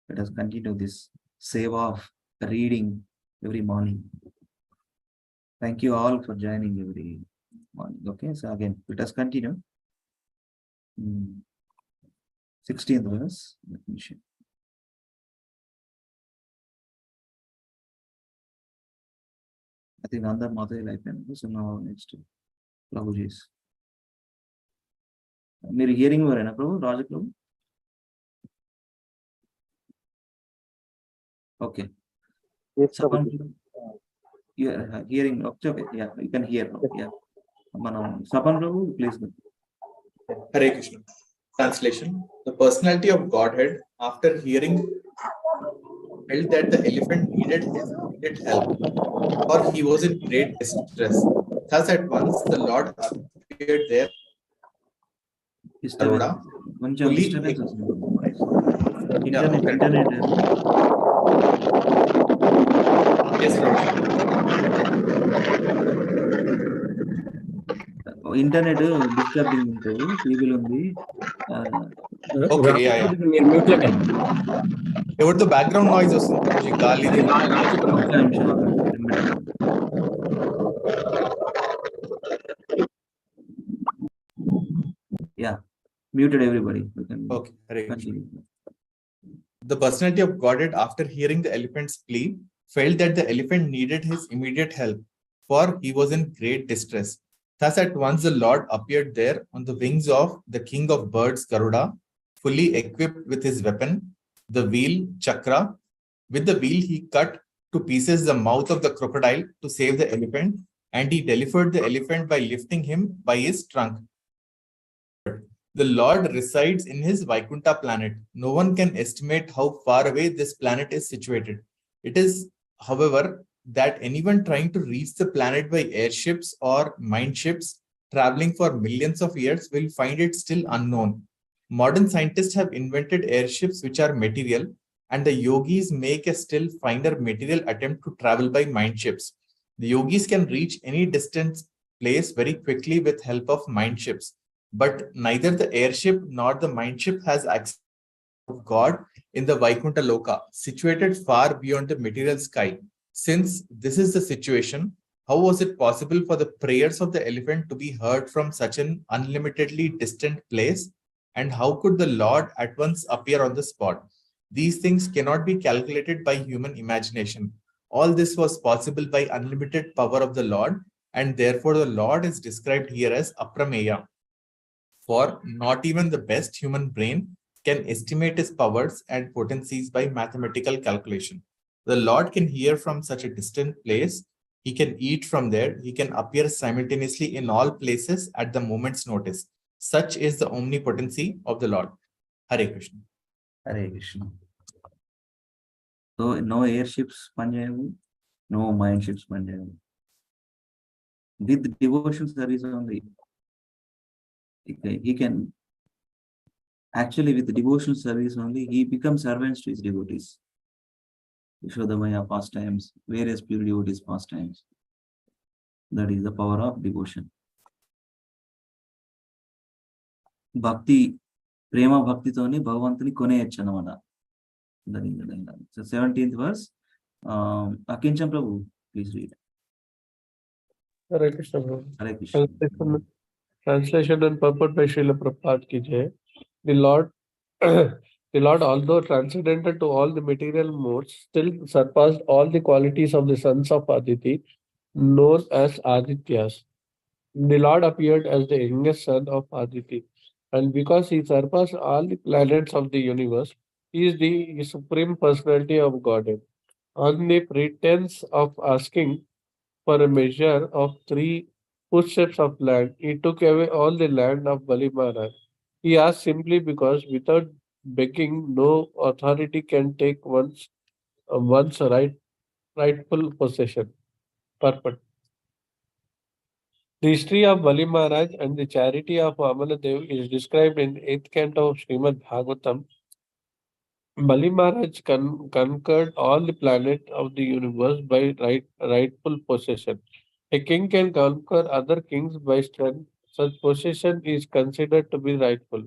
let us continue this seva of reading every morning. Thank you all for joining every morning. Okay, so again, let us continue. 16th verse. Let me share. I think under Mother life and so now next Prabhuji's. Mere hearing were na Prabhu, Raja Prabhu. Okay. Yes, you are hearing. Okay, yeah, you can hear now. Yeah. Sapan Prabhu, please. Hare Krishna. Translation. The personality of Godhead, after hearing, felt that the elephant needed his immediate help, for he was in great distress. Thus at once the Lord appeared there. Garuda, fully Internet. Yes, Lord. Internet disturbing people only. Okay, yeah. What the background noise was? Yeah, muted everybody. Okay, the personality of Godhead, after hearing the elephant's plea, felt that the elephant needed his immediate help, for he was in great distress. Thus at once the Lord appeared there on the wings of the king of birds, Garuda, fully equipped with his weapon, the wheel, Chakra. With the wheel, he cut to pieces the mouth of the crocodile to save the elephant, and he delivered the elephant by lifting him by his trunk. The Lord resides in his Vaikuntha planet. No one can estimate how far away this planet is situated. It is, however, that anyone trying to reach the planet by airships or mine ships traveling for millions of years will find it still unknown. Modern scientists have invented airships which are material, and the yogis make a still finer material attempt to travel by mind ships. The yogis can reach any distance place very quickly with help of mind ships, but neither the airship nor the mind ship has access to God in the Vaikuntha Loka, situated far beyond the material sky. Since this is the situation, how was it possible for the prayers of the elephant to be heard from such an unlimitedly distant place? And how could the Lord at once appear on the spot? These things cannot be calculated by human imagination. All this was possible by unlimited power of the Lord, and therefore the Lord is described here as Aprameya. For not even the best human brain can estimate his powers and potencies by mathematical calculation. The Lord can hear from such a distant place. He can eat from there. He can appear simultaneously in all places at the moment's notice. Such is the omnipotency of the Lord. Hare Krishna. Hare Krishna. So no airships panjayavu, no mine ships panjayavu. With devotion service only, he can actually with devotional service only, he becomes servants to his devotees. Vishodhamaya pastimes, various pure devotees pastimes. That is the power of devotion. Bhakti, prema bhakti toni bhagavantani koneyachchu annamata. That is the dialogue. So 17th verse. Akincham Prabhu, please read. Hare Krishna. Prabhu. Hare Krishna. Translation and purport by Srila Prabhupada ki jai. The Lord, the Lord, although transcendental to all the material modes, still surpassed all the qualities of the sons of Aditi, known as Adityas. The Lord appeared as the youngest son of Aditi, and because he surpassed all the planets of the universe, he is the supreme personality of Godhead. On the pretense of asking for a measure of 3 footsteps of land, he took away all the land of Bali Maharaj. He asked simply because without begging, no authority can take one's rightful possession. Purport. The history of Bali Maharaj and the charity of Amaladev is described in 8th canto of Srimad Bhagavatam. Bali Maharaj conquered all the planets of the universe by rightful possession. A king can conquer other kings by strength. Such possession is considered to be rightful.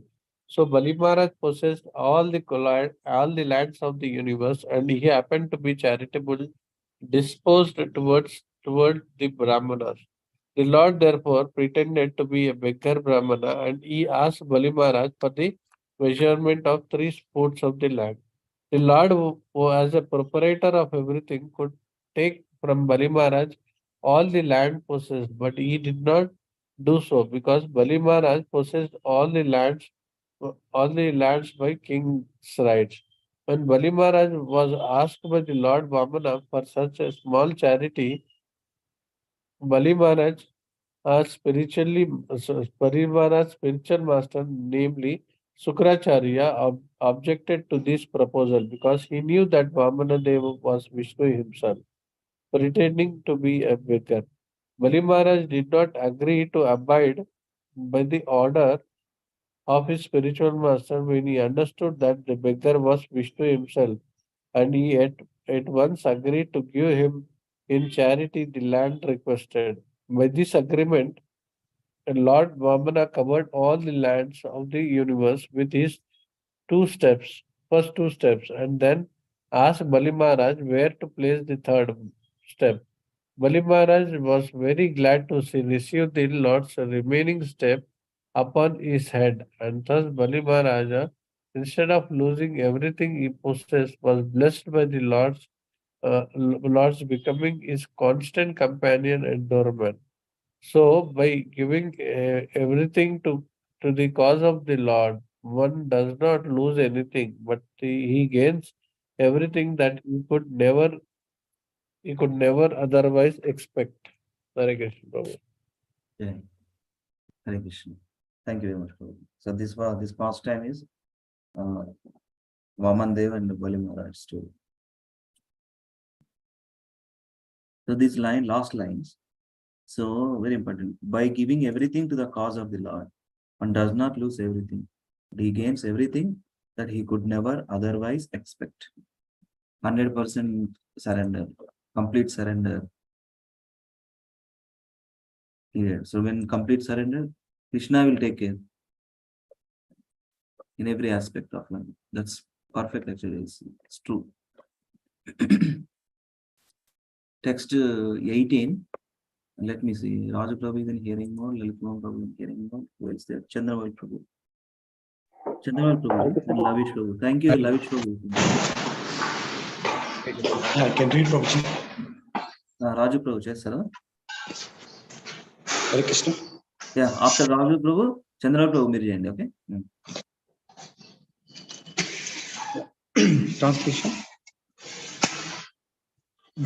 So Bali Maharaj possessed all the lands of the universe, and he happened to be charitable, disposed toward the Brahmanas. The Lord therefore pretended to be a beggar Brahmana, and he asked Bali Maharaj for the measurement of 3 spots of the land. The Lord, who as a proprietor of everything, could take from Bali Maharaj all the land possessed, but he did not do so because Bali Maharaj possessed all the lands by king's rights. When Bali Maharaj was asked by the Lord Vamana for such a small charity, Bali Maharaj, Bali Maharaj's spiritual master, namely Sukracharya, objected to this proposal because he knew that Vamana Deva was Vishnu himself, pretending to be a beggar. Bali Maharaj did not agree to abide by the order of his spiritual master when he understood that the beggar was Vishnu himself, and he at once agreed to give him in charity the land requested. By this agreement, Lord Vamana covered all the lands of the universe with his first 2 steps, and then asked Bali Maharaj where to place the 3rd step. Bali Maharaj was very glad to receive the Lord's remaining step upon his head, and thus Bali Maharaja, instead of losing everything he possessed, was blessed by the Lord's becoming his constant companion and doorman. So by giving everything to the cause of the Lord, one does not lose anything, but he gains everything that he could never otherwise expect. Hare Krishna, Prabhu. Yeah. Hare Krishna. Thank you very much, Prabhu. So this past time is Vaman Dev and Bali Maharaj story. So this last lines, so very important. By giving everything to the cause of the Lord, one does not lose everything. He gains everything that he could never otherwise expect. 100% surrender, complete surrender. Yeah. So when complete surrender, Krishna will take care in every aspect of life. That's perfect actually. It's true. Text 18. Let me see. Raja Prabhu is in hearing mode. Lalit Prabhu in hearing mode. Who is there? Chandraval Prabhu. Chandraval Prabhu and Lavish Prabhu. Thank you, Lavish Prabhu. I can read Prabhuji. Raju Prabhu, yes, sir. Hare Krishna. Yeah, after Raju Prabhu, Chandraval Prabhu మీరు చేయండి, okay? Translation.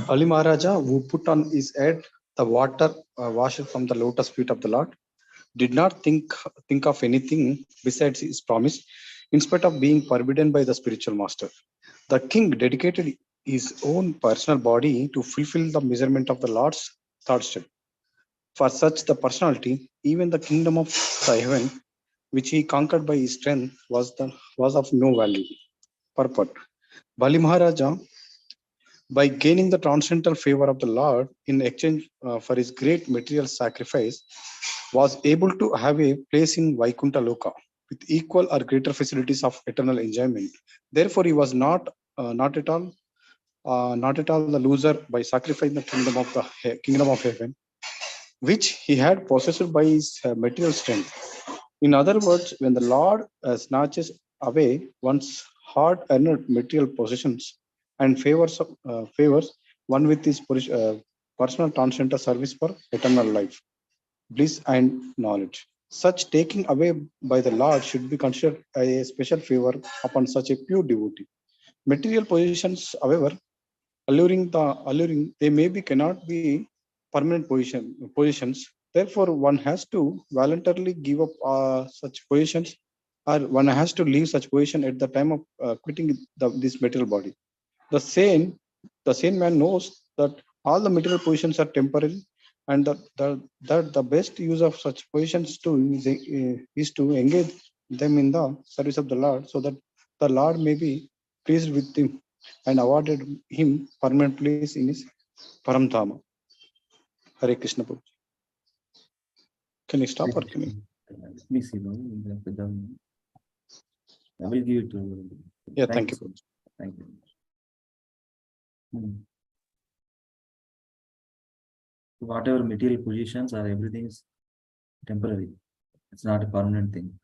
Bali Maharaja, who put on his head the water washed from the lotus feet of the Lord, did not think of anything besides his promise, in spite of being forbidden by the spiritual master. The king dedicated his own personal body to fulfill the measurement of the Lord's third step. For such the personality, even the kingdom of the heaven, which he conquered by his strength, was of no value. Purport. Bali Maharaja, by gaining the transcendental favor of the Lord in exchange for his great material sacrifice, was able to have a place in Vaikuntha Loka with equal or greater facilities of eternal enjoyment. Therefore, he was not at all the loser by sacrificing the kingdom of heaven, which he had possessed by his material strength. In other words, when the Lord snatches away one's hard-earned material possessions and favors one with his personal transcendental service for eternal life, bliss and knowledge. Such taking away by the Lord should be considered a special favor upon such a pure devotee. Material positions, however, alluring, they cannot be permanent positions. Therefore, one has to voluntarily give up such positions, or one has to leave such position at the time of quitting this material body. The sane man knows that all the material positions are temporary, and that the best use of such positions is to engage them in the service of the Lord, so that the Lord may be pleased with him and awarded him permanent place in his Paramdhama. Hare Krishna. Can you stop or can you? Let me see. I will give it to you. Yeah, thank you. Thank you. Whatever material positions or everything is temporary. It's not a permanent thing.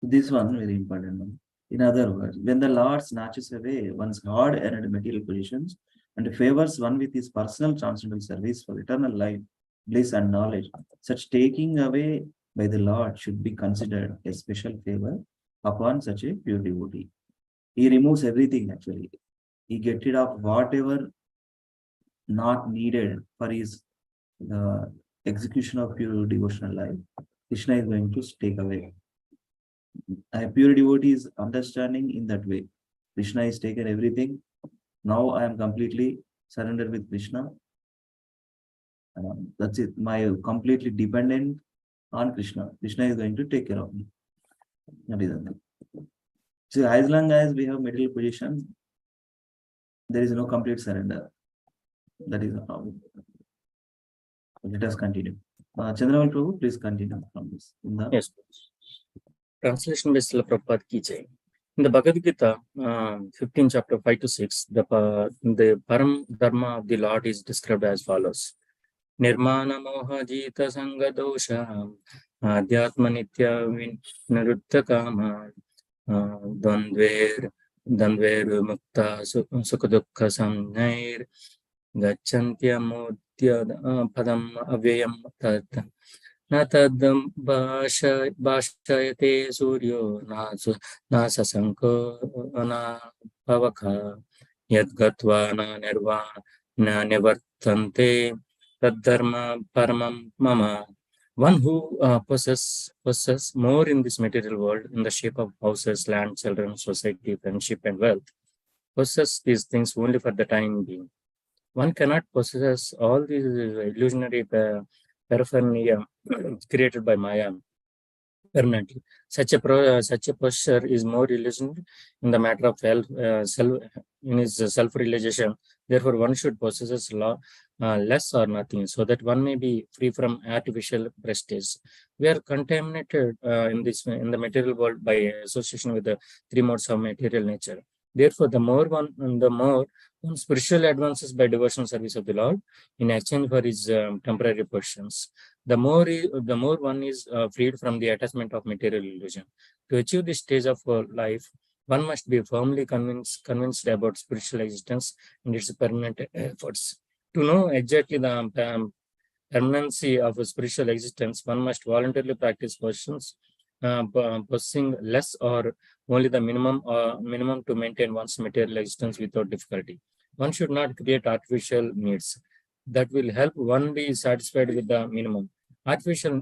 This one very important one. In other words, when the Lord snatches away one's hard-earned material positions and favors one with his personal transcendental service for eternal life, bliss and knowledge, such taking away by the Lord should be considered a special favor upon such a pure devotee. He removes everything actually. He gets rid of whatever not needed for his execution of pure devotional life. Krishna is going to take away. A pure devotee is understanding in that way. Krishna is taken everything. Now I am completely surrendered with Krishna. That's it. My completely dependent on Krishna. Krishna is going to take care of me. That is it. So as long as we have material positions, there is no complete surrender. That is the problem. Let us continue. Chandramal Prabhu, please continue from this. Yes. Translation by Srila Prabhupada ki jai. In the Bhagavad Gita, 15 chapter 5 to 6, the Param Dharma of the Lord is described as follows. Nirmana moha jita sanga dosha adhyatma nitya vinarutta kama dvandver Danverumukta Sukadukha Samnair Gachantyamudya Padam Avyayam Tat Natadam Bhashayate Suryo Nasasanko Pavaka Yadgatva na Nivartante Tadharma Paramam Mama. One who possesses more in this material world in the shape of houses, land, children, society, friendship, and wealth, possess these things only for the time being. One cannot possess all these illusionary paraphernalia created by Maya permanently. Such a posture is more illusionary in the matter of in his self-realization. Therefore, one should possess less or nothing, so that one may be free from artificial prestige. We are contaminated in the material world by association with the three modes of material nature. Therefore, the more one spiritual advances by devotional service of the Lord in exchange for his temporary possessions, the more one is freed from the attachment of material illusion. To achieve this stage of life, one must be firmly convinced about spiritual existence and its permanent efforts. To know exactly the permanency of a spiritual existence, one must voluntarily practice possessing less or only the minimum to maintain one's material existence without difficulty. One should not create artificial needs that will help one be satisfied with the minimum. Artificial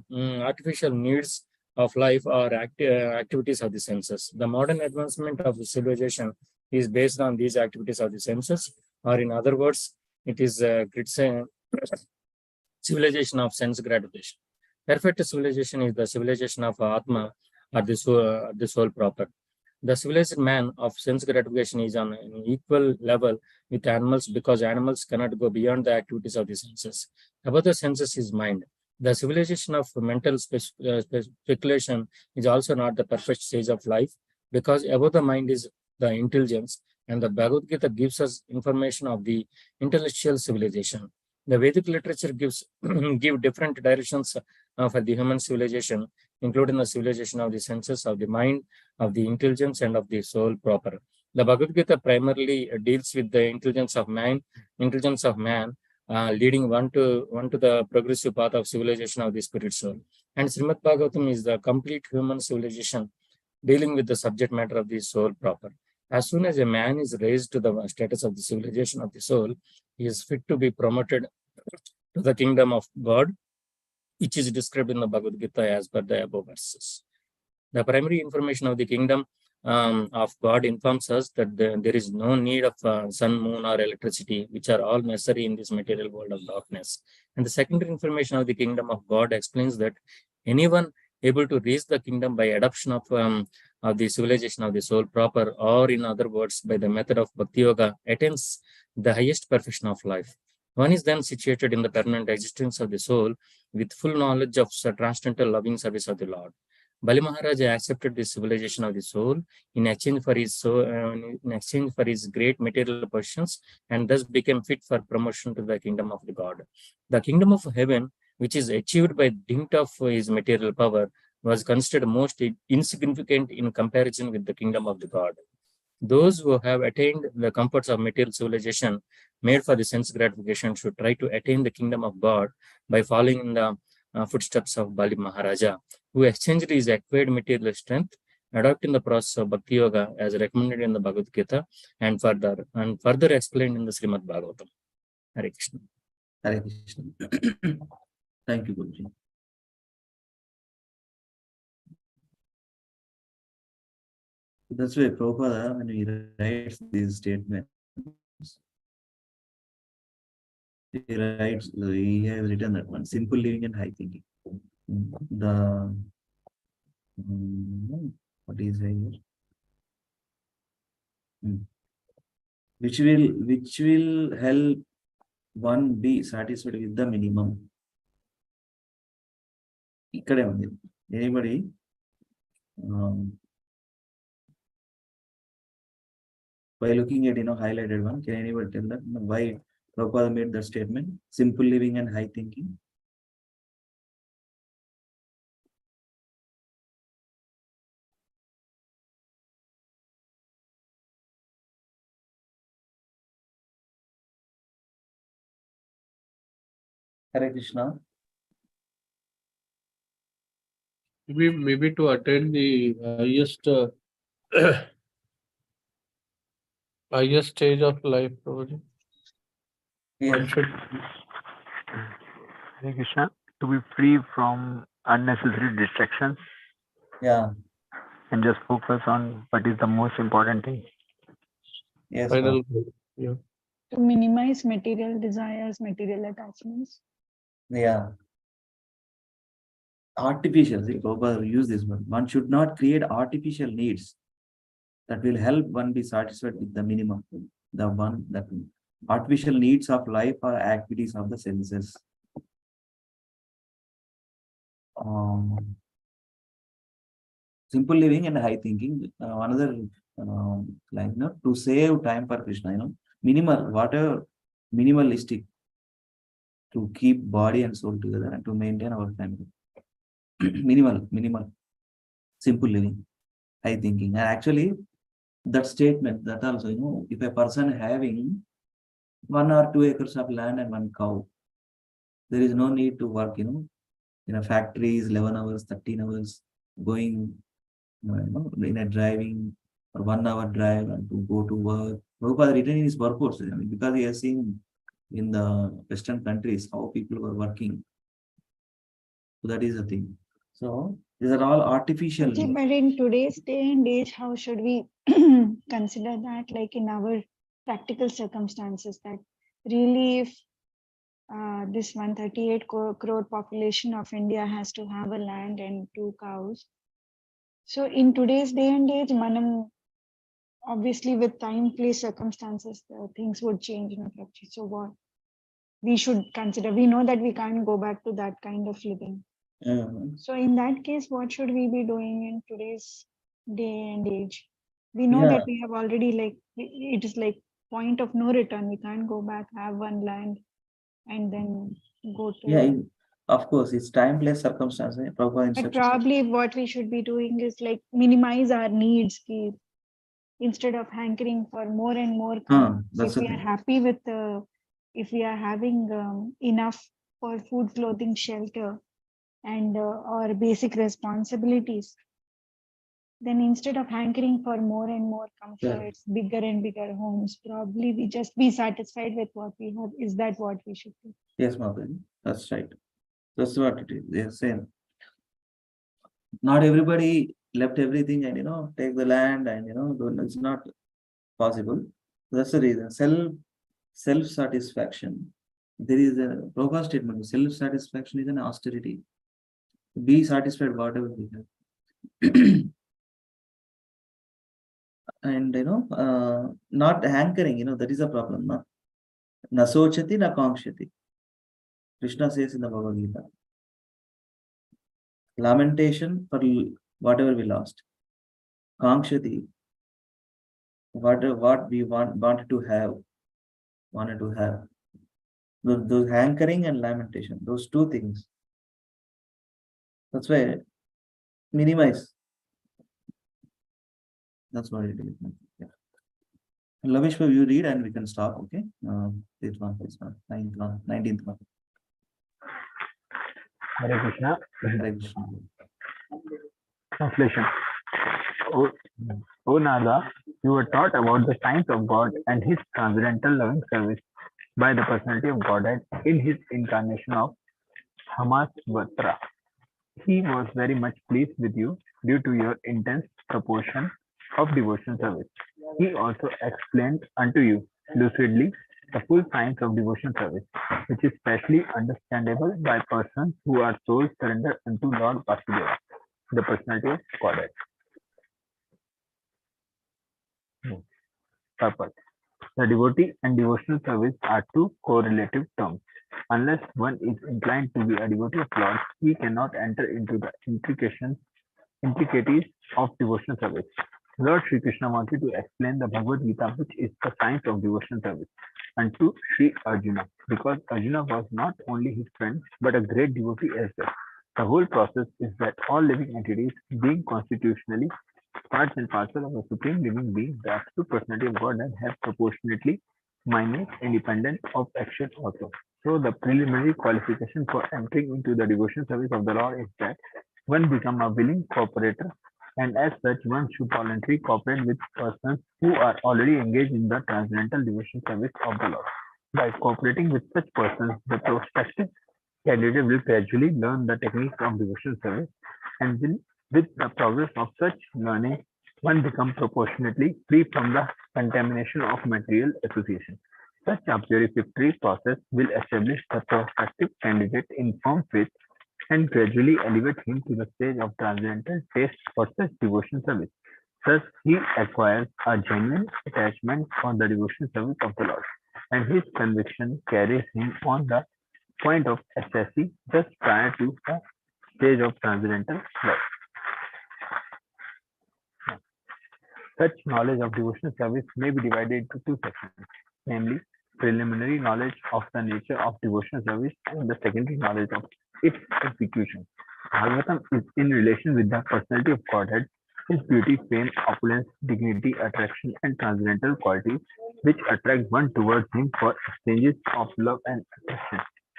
needs of life are activities of the senses. The modern advancement of civilization is based on these activities of the senses, or in other words, it is civilization of sense gratification. Perfect civilization is the civilization of Atma, or the soul proper. The civilized man of sense gratification is on an equal level with animals because animals cannot go beyond the activities of the senses. Above the senses is mind. The civilization of mental speculation is also not the perfect stage of life because above the mind is the intelligence, and the Bhagavad Gita gives us information of the intellectual civilization. The Vedic literature give different directions for the human civilization, including the civilization of the senses, of the mind, of the intelligence, and of the soul proper. The Bhagavad Gita primarily deals with the intelligence of man, leading one to the progressive path of civilization of the spirit soul. And Srimad Bhagavatam is the complete human civilization, dealing with the subject matter of the soul proper. As soon as a man is raised to the status of the civilization of the soul, he is fit to be promoted to the kingdom of God, which is described in the Bhagavad Gita as per the above verses. The primary information of the kingdom of God informs us that there is no need of sun, moon, or electricity, which are all necessary in this material world of darkness. And the secondary information of the kingdom of God explains that anyone able to reach the kingdom by adoption of the civilization of the soul proper, or in other words, by the method of Bhakti Yoga, attains the highest perfection of life. One is then situated in the permanent existence of the soul with full knowledge of transcendental loving service of the Lord. Bali Maharaj accepted the civilization of the soul in exchange for his great material possessions, and thus became fit for promotion to the kingdom of the God. The kingdom of heaven, which is achieved by dint of his material power, was considered most insignificant in comparison with the kingdom of the God. Those who have attained the comforts of material civilization made for the sense gratification should try to attain the kingdom of God by following in the footsteps of Bali Maharaja, who exchanged his acquired material strength, adopting the process of Bhakti Yoga as recommended in the Bhagavad Gita and further explained in the Srimad Bhagavatam. Hare Krishna. Hare Krishna. Thank you, Guruji. That's why Prabhupada, when he writes these statements, he has written that one, simple living and high thinking. What is here? Which will help one be satisfied with the minimum. Anybody? By looking at highlighted one, can anybody tell that why Prabhupada made that statement? Simple living and high thinking. Hare Krishna. Maybe to attain the highest highest stage of life, probably. One Yes. should Hare Krishna, to be free from unnecessary distractions Yeah. and just focus on what is the most important thing. Yes. final goal. Yeah. To minimize material desires, material attachments. Yeah. Artificial. See, Prabhupada use this word. One should not create artificial needs that will help one be satisfied with the minimum. The one that artificial needs of life are activities of the senses. Simple living and high thinking. Another like to save time for Krishna. Minimal, whatever minimalistic to keep body and soul together and to maintain our family. minimal, simple living, high thinking. And actually, that statement that also, if a person having 1 or 2 acres of land and 1 cow, there is no need to work, in a factory is 11 hours, 13 hours, going, in a driving or 1 hour drive and to go to work. Prabhupada written in his purpose, because he has seen in the Western countries how people were working. So that is the thing. So these are all artificial. Okay, but in today's day and age, how should we consider that, like in our practical circumstances, that really if this 138 crore population of India has to have a land and 2 cows. So in today's day and age, manam, obviously with time, place, circumstances, things would change. So what we should consider, we know that we can't go back to that kind of living. So in that case, what should we be doing in today's day and age? We know that we have already, like, it is like point of no return. We can't go back, have one land and then go to. Of course, it's time, place, circumstance. But probably what we should be doing is like minimize our needs. Instead of hankering for more and more, if we are happy with if we are having enough for food, clothing, shelter, and our basic responsibilities, then instead of hankering for more and more comforts, bigger and bigger homes, probably we just be satisfied with what we have. Is that what we should do? Yes, Mataji, that's right. That's what it is. They are saying. Not everybody left everything and take the land and it's not possible. That's the reason. Self-satisfaction. There is a Prabhupada statement. Self-satisfaction is an austerity. Be satisfied whatever we have. And not hankering, that is a problem. No? Na sochati, na kankshati. Krishna says in the Bhagavad Gita. Lamentation for whatever we lost. Kankshati, what we wanted to have. Those hankering and lamentation, those two things. That's why minimize. That's what it is. Yeah. Lavishwa, you read and we can stop, okay? This one, 19th one. Hare Krishna. Hare Krishna. Translation. O Nada, you were taught about the science of God and his transcendental loving service by the personality of Godhead in his incarnation of Hamasvatra. He was very much pleased with you due to your intense proportion of devotion service. He also explained unto you lucidly the full science of devotion service, which is specially understandable by persons who are soul surrendered unto Lord Vasudeva, the personality of Godhead. Purpose. The devotee and devotional service are two correlative terms. Unless one is inclined to be a devotee of Lord, he cannot enter into the intricacies of devotional service. Lord Sri Krishna wanted to explain the Bhagavad Gita, which is the science of devotional service, unto Sri Arjuna, because Arjuna was not only his friend, but a great devotee as well. The whole process is that all living entities, being constitutionally parts and parcel of a supreme living being, the absolute personality of God, and have proportionately minute independent of action also. So the preliminary qualification for entering into the devotion service of the Lord is that one become a willing cooperator, and as such one should voluntarily cooperate with persons who are already engaged in the transcendental devotion service of the Lord. By cooperating with such persons, the prospective candidate will gradually learn the techniques of devotion service, and will, with the progress of such learning, one become proportionately free from the contamination of material association. Such a purificatory process will establish the prospective candidate in firm faith and gradually elevate him to the stage of transcendental taste for such devotion service. Thus, he acquires a genuine attachment for the devotion service of the Lord, and his conviction carries him on the point of ecstasy just prior to the stage of transcendental love. Such knowledge of devotional service may be divided into two sections, namely preliminary knowledge of the nature of devotional service and the secondary knowledge of its execution. Bhagavatam is in relation with the personality of Godhead, his beauty, fame, opulence, dignity, attraction, and transcendental qualities which attract one towards him for exchanges of love and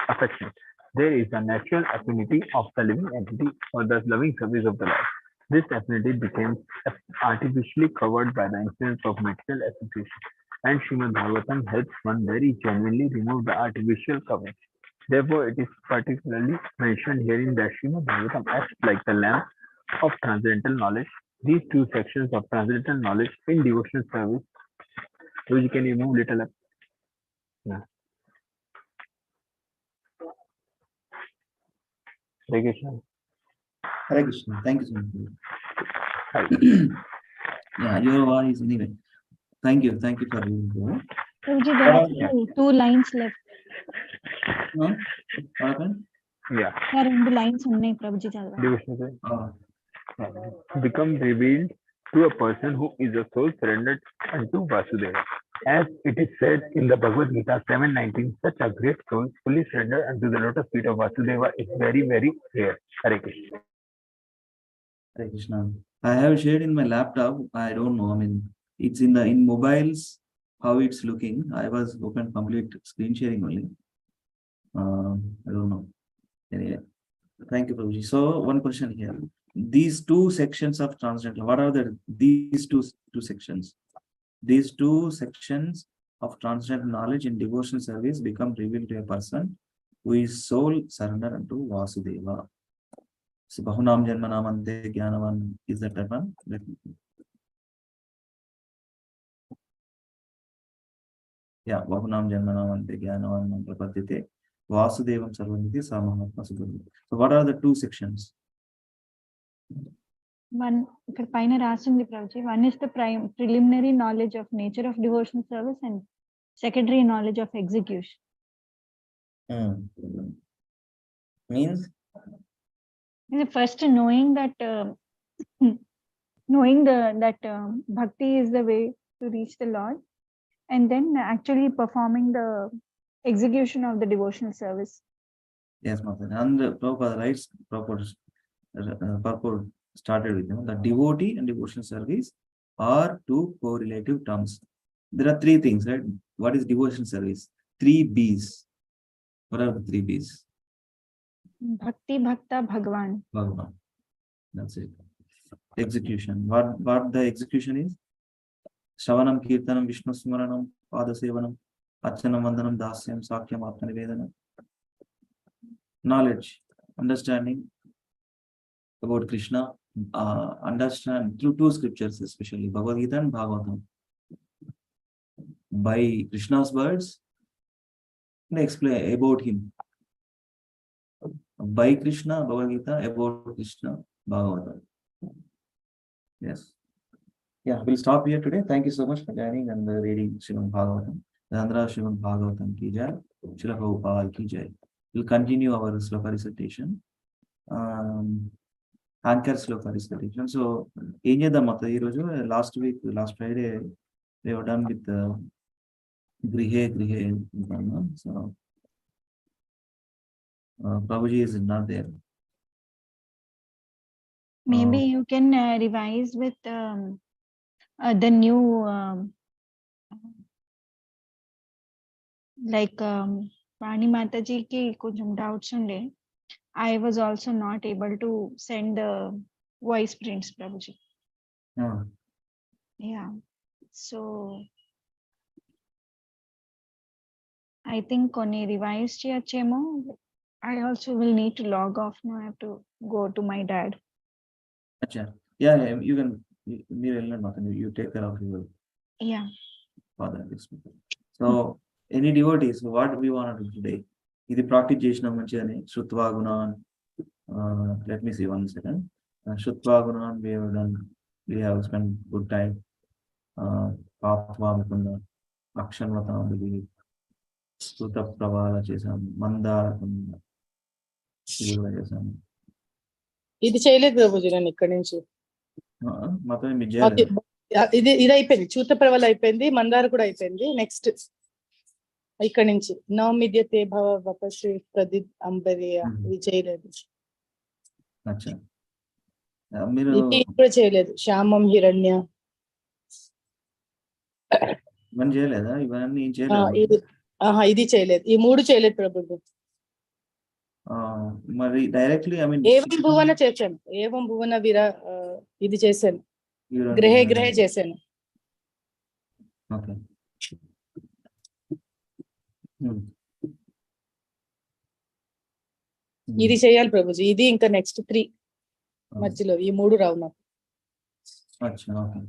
affection. There is a natural affinity of the living entity for the loving service of the Lord. This affinity becomes artificially covered by the influence of material association, and Srimad Bhagavatam helps one very genuinely remove the artificial covering. Therefore, it is particularly mentioned herein that Srimad Bhagavatam acts like the lamp of transcendental knowledge. These two sections of transcendental knowledge in devotional service, which can you move little up? Yeah. Hare Krishna. Hare Krishna. Thank you so much. Hi. Yeah, your voice anyway. Thank you. Thank you for reading. Prabhuji, there are two lines left. No? What happened? Yeah. There are 2 lines ఉన్నాయి ప్రభుజీ చదవండి. Devotional service. Become revealed to a person who is a soul surrendered unto Vasudeva. As it is said in the Bhagavad Gita 7:19, such a great soul fully surrendered unto the lotus feet of Vasudeva is very, very rare. Hare Krishna. Hare Krishna. I have shared in my laptop. I don't know. I mean, it's in mobiles how it's looking. I was open complete screen sharing only. I don't know. Anyway, thank you, Prabhuji. So one question here. These two sections of transcendental, what are these two sections? These two sections of transcendental knowledge in devotional service become revealed to a person who is soul surrendered unto Vasudeva. So Bahunam Janmanamante Jnanavan, is that one? Yeah, Bahunam Janmanamante Jnanavan Prapadite Vasudevam Sarvaniti Samahatma Sudham. So what are the two sections? One ఇక్కడ పైన రాసింది Prabhuji. One is the preliminary knowledge of nature of devotional service and secondary knowledge of execution. Means? First knowing that bhakti is the way to reach the Lord, and then actually performing the execution of the devotional service. Yes, Mother. And Prabhupada writes purport started with the devotee and devotional service are two correlative terms. There are 3 things, right? What is devotional service? 3 B's. What are the 3 B's? Bhakti, Bhakta, Bhagwan. Bhagwan. That's it. Execution. What the execution is? Shravanam, Kirtanam, Vishnu Smaranam, Padasevanam, Achanam, Vandanam, Dasyam, Sakyam, Atma Nivedanam. Knowledge, understanding about Krishna, understand through 2 scriptures, especially Bhagavad Gita and Bhagavatam. By Krishna's words, and explain about him. By Krishna, Bhagavad Gita, about Krishna, Bhagavatam. Yes. Yeah, we'll stop here today. Thank you so much for joining and reading Srimad Bhagavatam. Dandra Srimad Bhagavatam ki jai, Srila Prabhupada ki jai. We'll continue our Sloka recitation. Anchor Sloka recitation. So, last week, last Friday, we were done with Grihe. So, Prabhuji is not there. Maybe you can revise with the new Vani Matajiకి కొంచెం doubts ఉండే. I was also not able to send the voice prints, Prabhuji. Yeah. So I think కొన్ని revise చేయొచ్చేమో. I also will need to log off now. I have to go to my dad. Acha. Yeah, you can. మీరు వెళ్ళండి మాత్రం. You take care of your Yeah. father. So any devotees, what we want to do today? ఇది practice చేసిన మంచిగానే. శృత్వా గుణాన్. Let me see 1 second. శృత్వా గుణాన్ we have done. We have spent good time. పాప్వా Mukunda అక్షన్వతాంబి స్తుత ప్రవాల చేసాం. మందార ఇది కూడా చేసాము. ఇది చేయలేదు ప్రభుజీ నేను ఇక్కడి నుంచి. మొత్తం ఇది అయిపోయింది. చూత ప్రవల అయిపోయింది, మందార కూడా అయిపోయింది. నెక్స్ట్ ఇక్కడ నుంచి నవమిద్యతే భవ వపసి ప్రదీప్ అంబరియా ఇది చేయలేదు. ఇది కూడా చేయలేదు. శ్యామం హిరణ్య ఇవన్నీ చేయలేదా? ఇవన్నీ ఇది చేయలేదు. ఈ 3 చేయలేదు ప్రభుజీ. మరి డైరెక్ట్లీ ఐ మీన్ ఏవం భువన చేశాను. ఏవం భువన వీర ఇది చేశాను. గ్రహే చేశాను. ఓకే. ఇది చేయాలి ప్రభుజీ. ఇది ఇంకా నెక్స్ట్ 3 మధ్యలో ఈ 3 రావు నాకు. అచ్చా, ఓకే.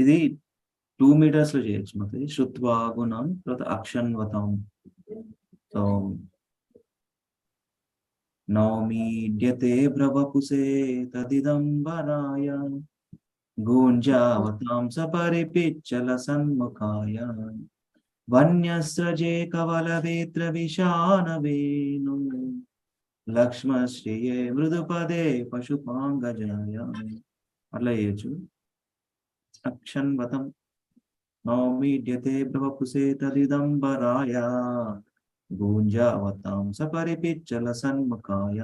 ఇది 2 meters లో చేయొచ్చు. మరి శృత్వా గుణం తర్వాత అక్షన్వతం. సో నౌమీడ్యతే బ్రవపుసే తదిదంబరాయ గూంజావతాం సపరిపిచ్చల సన్ముఖాయ వన్యస్రజే కవలవేత్ర విశానవేను లక్ష్మశ్రియే మృదుపదే పశుపాంగజాయ. అట్లా చేయొచ్చు. అక్షన్వతం నౌమీడ్యతే బ్రవపుసే తదిదంబరాయ గూంజావతాం సపరిపిచ్చల సన్ముఖాయ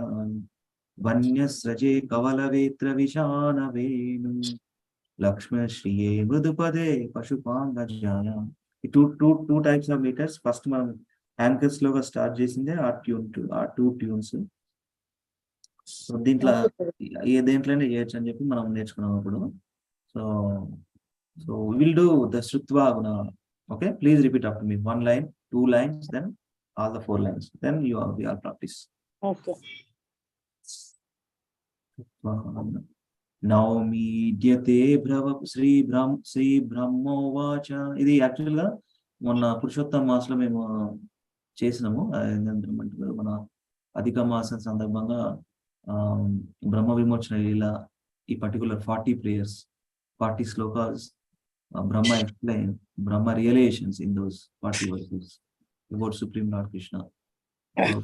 వన్యస్రజే కవలవేత్ర విశానవేను లక్ష్మశ్రియే మృదుపదే పశుపాంగజాయ. ఈ two types of meters. First మనం యాంకర్స్ లోగా స్టార్ట్ చేసిందే ఆ 2 ట్యూన్స్. సో దీంట్లో దేంట్లోనే చేయొచ్చు అని చెప్పి మనం నేర్చుకున్నాం అప్పుడు. So we will do the Shrutva Guna. Okay, please repeat after me. 1 line, 2 lines, then all the 4 lines. Then we all practice. Okay. నౌమీడ్యతే భ్రవ Shri బ్రహ్మోవాచ. ఇది యాక్చువల్ గా మొన్న పురుషోత్తమ మాసంలో మేము చేసినాము. ఏంటంటే మన అధిక మాసం సందర్భంగా బ్రహ్మ విమోచన లీల ఈ particular 40 prayers, 40 slokas. Brahma explained Brahma realizations in those 40 verses about Supreme Lord Krishna. So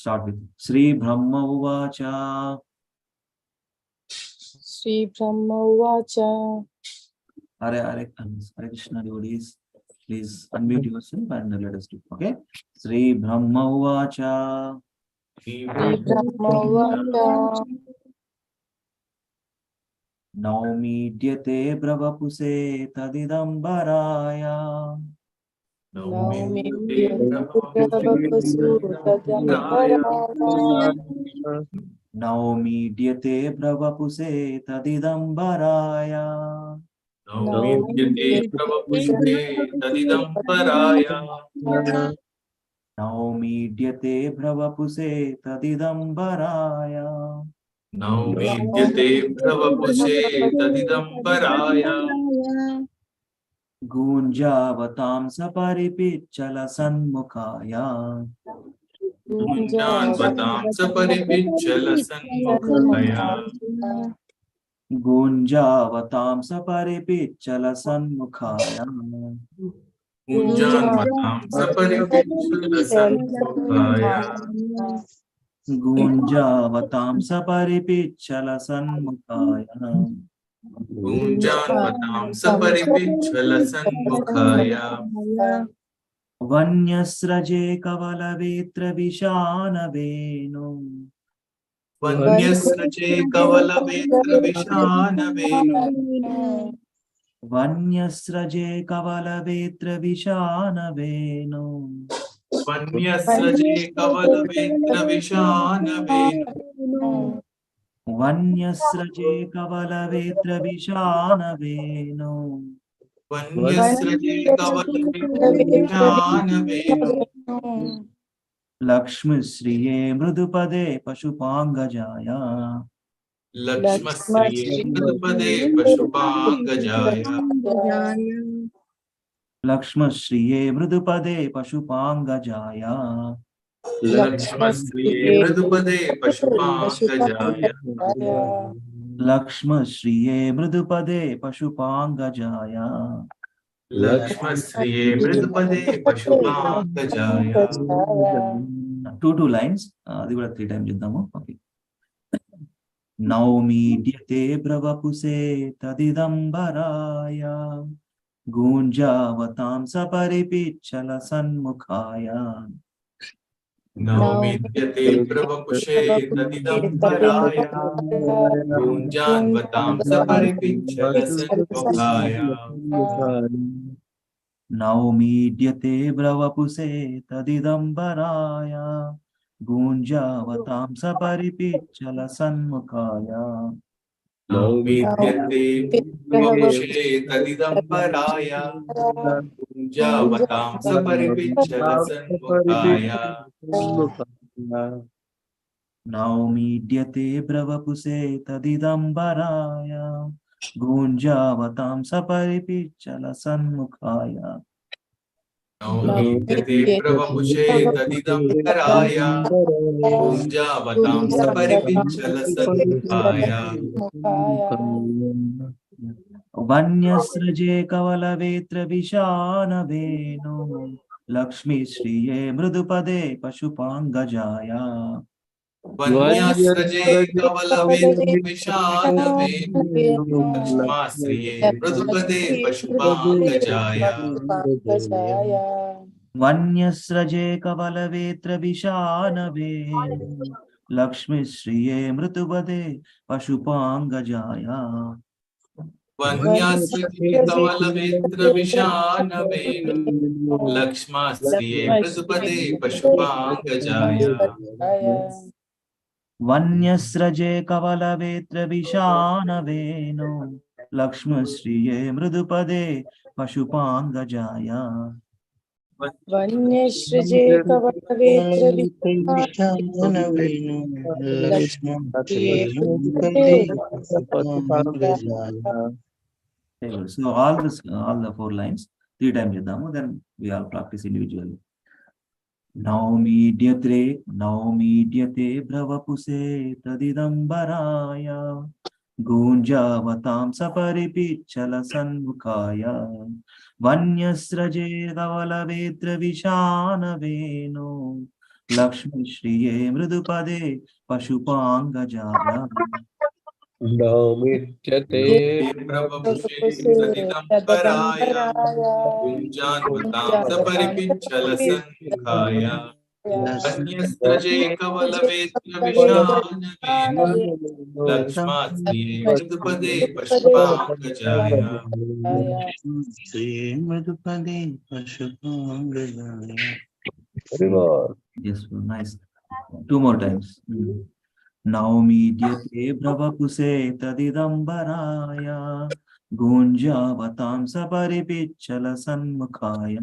start with Sri Brahma Uvacha. Sri Brahma Uvacha. Hare Krishna devotees, please unmute yourself and let us do. Okay, Sri Brahma Uvacha. Sri Brahma Uvacha. నౌమీడ్యతే బ్రవపుసే తదిదంబరాయ నౌమీడ్యతే బ్రవపుసే తదిదంబరాయ నౌమీడ్యతే బ్రవపుసే తదిదంబరాయ నౌమీడ్యతే భ్రవపుషే తదిదంబరాయ గూంజావతాం సపరిపిచ్చల సన్ముఖాయ గూంజావతాం సపరిపిచ్చల సన్ముఖాయ గూంజావతాం సపరిపిచ్చల సన్ముఖాయ గూంజావతాం సపరిపిచ్చల సన్ముఖాయ గూంజావతాం సపరిపిచ్చల సన్ముఖాయ గూంజావతాం సపరిపిచ్చల సన్ముఖాయ వన్యస్రజే కవలవేత్ర విశానవేను వన్యస్రజే కవలవేత్ర విశానవేను वन्यस्रजे कवलवेत्र विशानवेनो वन्यस्रजे कवलवेत्र विशानवेनु वन्यस्रजे कवलवेत्र विशानवेनो वन्यस्रजे कवलवेत्र विशानवेनु लक्ष्मीश्रिये मृदुपदे पशुपाङ्गजाया लक्ष्मश्रिये मृदुपदे पशुपाङ्गजाय लक्ष्मश्रिये मृदुपदे पशुपाङ्गजाया लक्ष्मश्रिये मृदुपदे पशुपाङ्गजाय लक्ष्मश्रिये मृदुपदे पशुपाङ्गजाया लक्ष्मश्रिये मृदुपदे पशुपाङ्गजाय 2 lines అది కూడా 3 times చూద్దాము okay నౌమీడ్యతే బ్రవపుసే తదిదంబరాయ గూంజావతాం సపరిపిచ్చల సన్ముఖాయ नौमिद्यते प्रवपुषे तदिदम्बराय गुञ्जान्वतां सपरिपिञ्चलसन्मुखाय नौमीड्यते ब्रवपुसे तदिदम्बराय गूंजावतां सपरिपिच्चल सन्मुखाय नौमिद्यते प्रवपुषे तदिदम्बराय गुञ्जावतां सपरिपिञ्चलसन्मुखाय नौमीड्यते ब्रवपुसे तदिदम्बराय गूंजावतां सपरिपिच्चल सन्मुखाय नौमिद्यते प्रवपुषे तदिदम्बराय गुञ्जावतां सपरिपिञ्चलसन्मुखाय वन्यस्रजे कवलवेत्र विशानवेनो लक्ष्मीश्रिये मृदुपदे पशुपाङ्गजाय वन्यस्रजे कवलवेत्रविशानवेनु लक्ष्माश्रिये मृदुपदे पशुपाङ्गजाय वन्यस्रजे कवलवेत्र विशानवेनो लक्ष्मीश्रिये मृदुपदे पशुपाङ्गजाय वन्यस्रजे कवलवेत्रविशानवेनु लक्ष्माश्रिये मृदुपदे पशुपाङ्गजाय वन्यस्रजे कवलवेत्र विशानवेनो लक्ष्मश्रिये मृदुपदे पशुपाङ्गजाय वन्यसृजे कवलवेत्र विशानवेनु लक्ष्मीप्रिये मृदुपदे So all the 4 lines 3 times చేద్దాము, then we all practice individually. नौमीड्यते भ्रवपुसे तदिदम्बराय गूंजावतां सपरिपिच्चल सन्मुखाय वन्यस्रजे कवलवेत्र विशानवेनो लक्ष्मीश्रिये मृदुपदे पशुपाङ्गजाय नौमिद्यते प्रवपुषे तदिदम्बराय गुञ्जान्वतां सपरिपिञ्चलसन्मुखाय वन्यस्रजे कवलवेत्रविशानवेनु लक्ष्माश्रिये मृदुपदे पशुपाङ्गजाय मृदुपदे पशुपाङ्गजाय. Very good. Yes, nice. 2 more times. नौमीड्यते भ्रवपुसे तदिदम्बराय गूंजावतां सपरिपिच्चल सन्मुखाय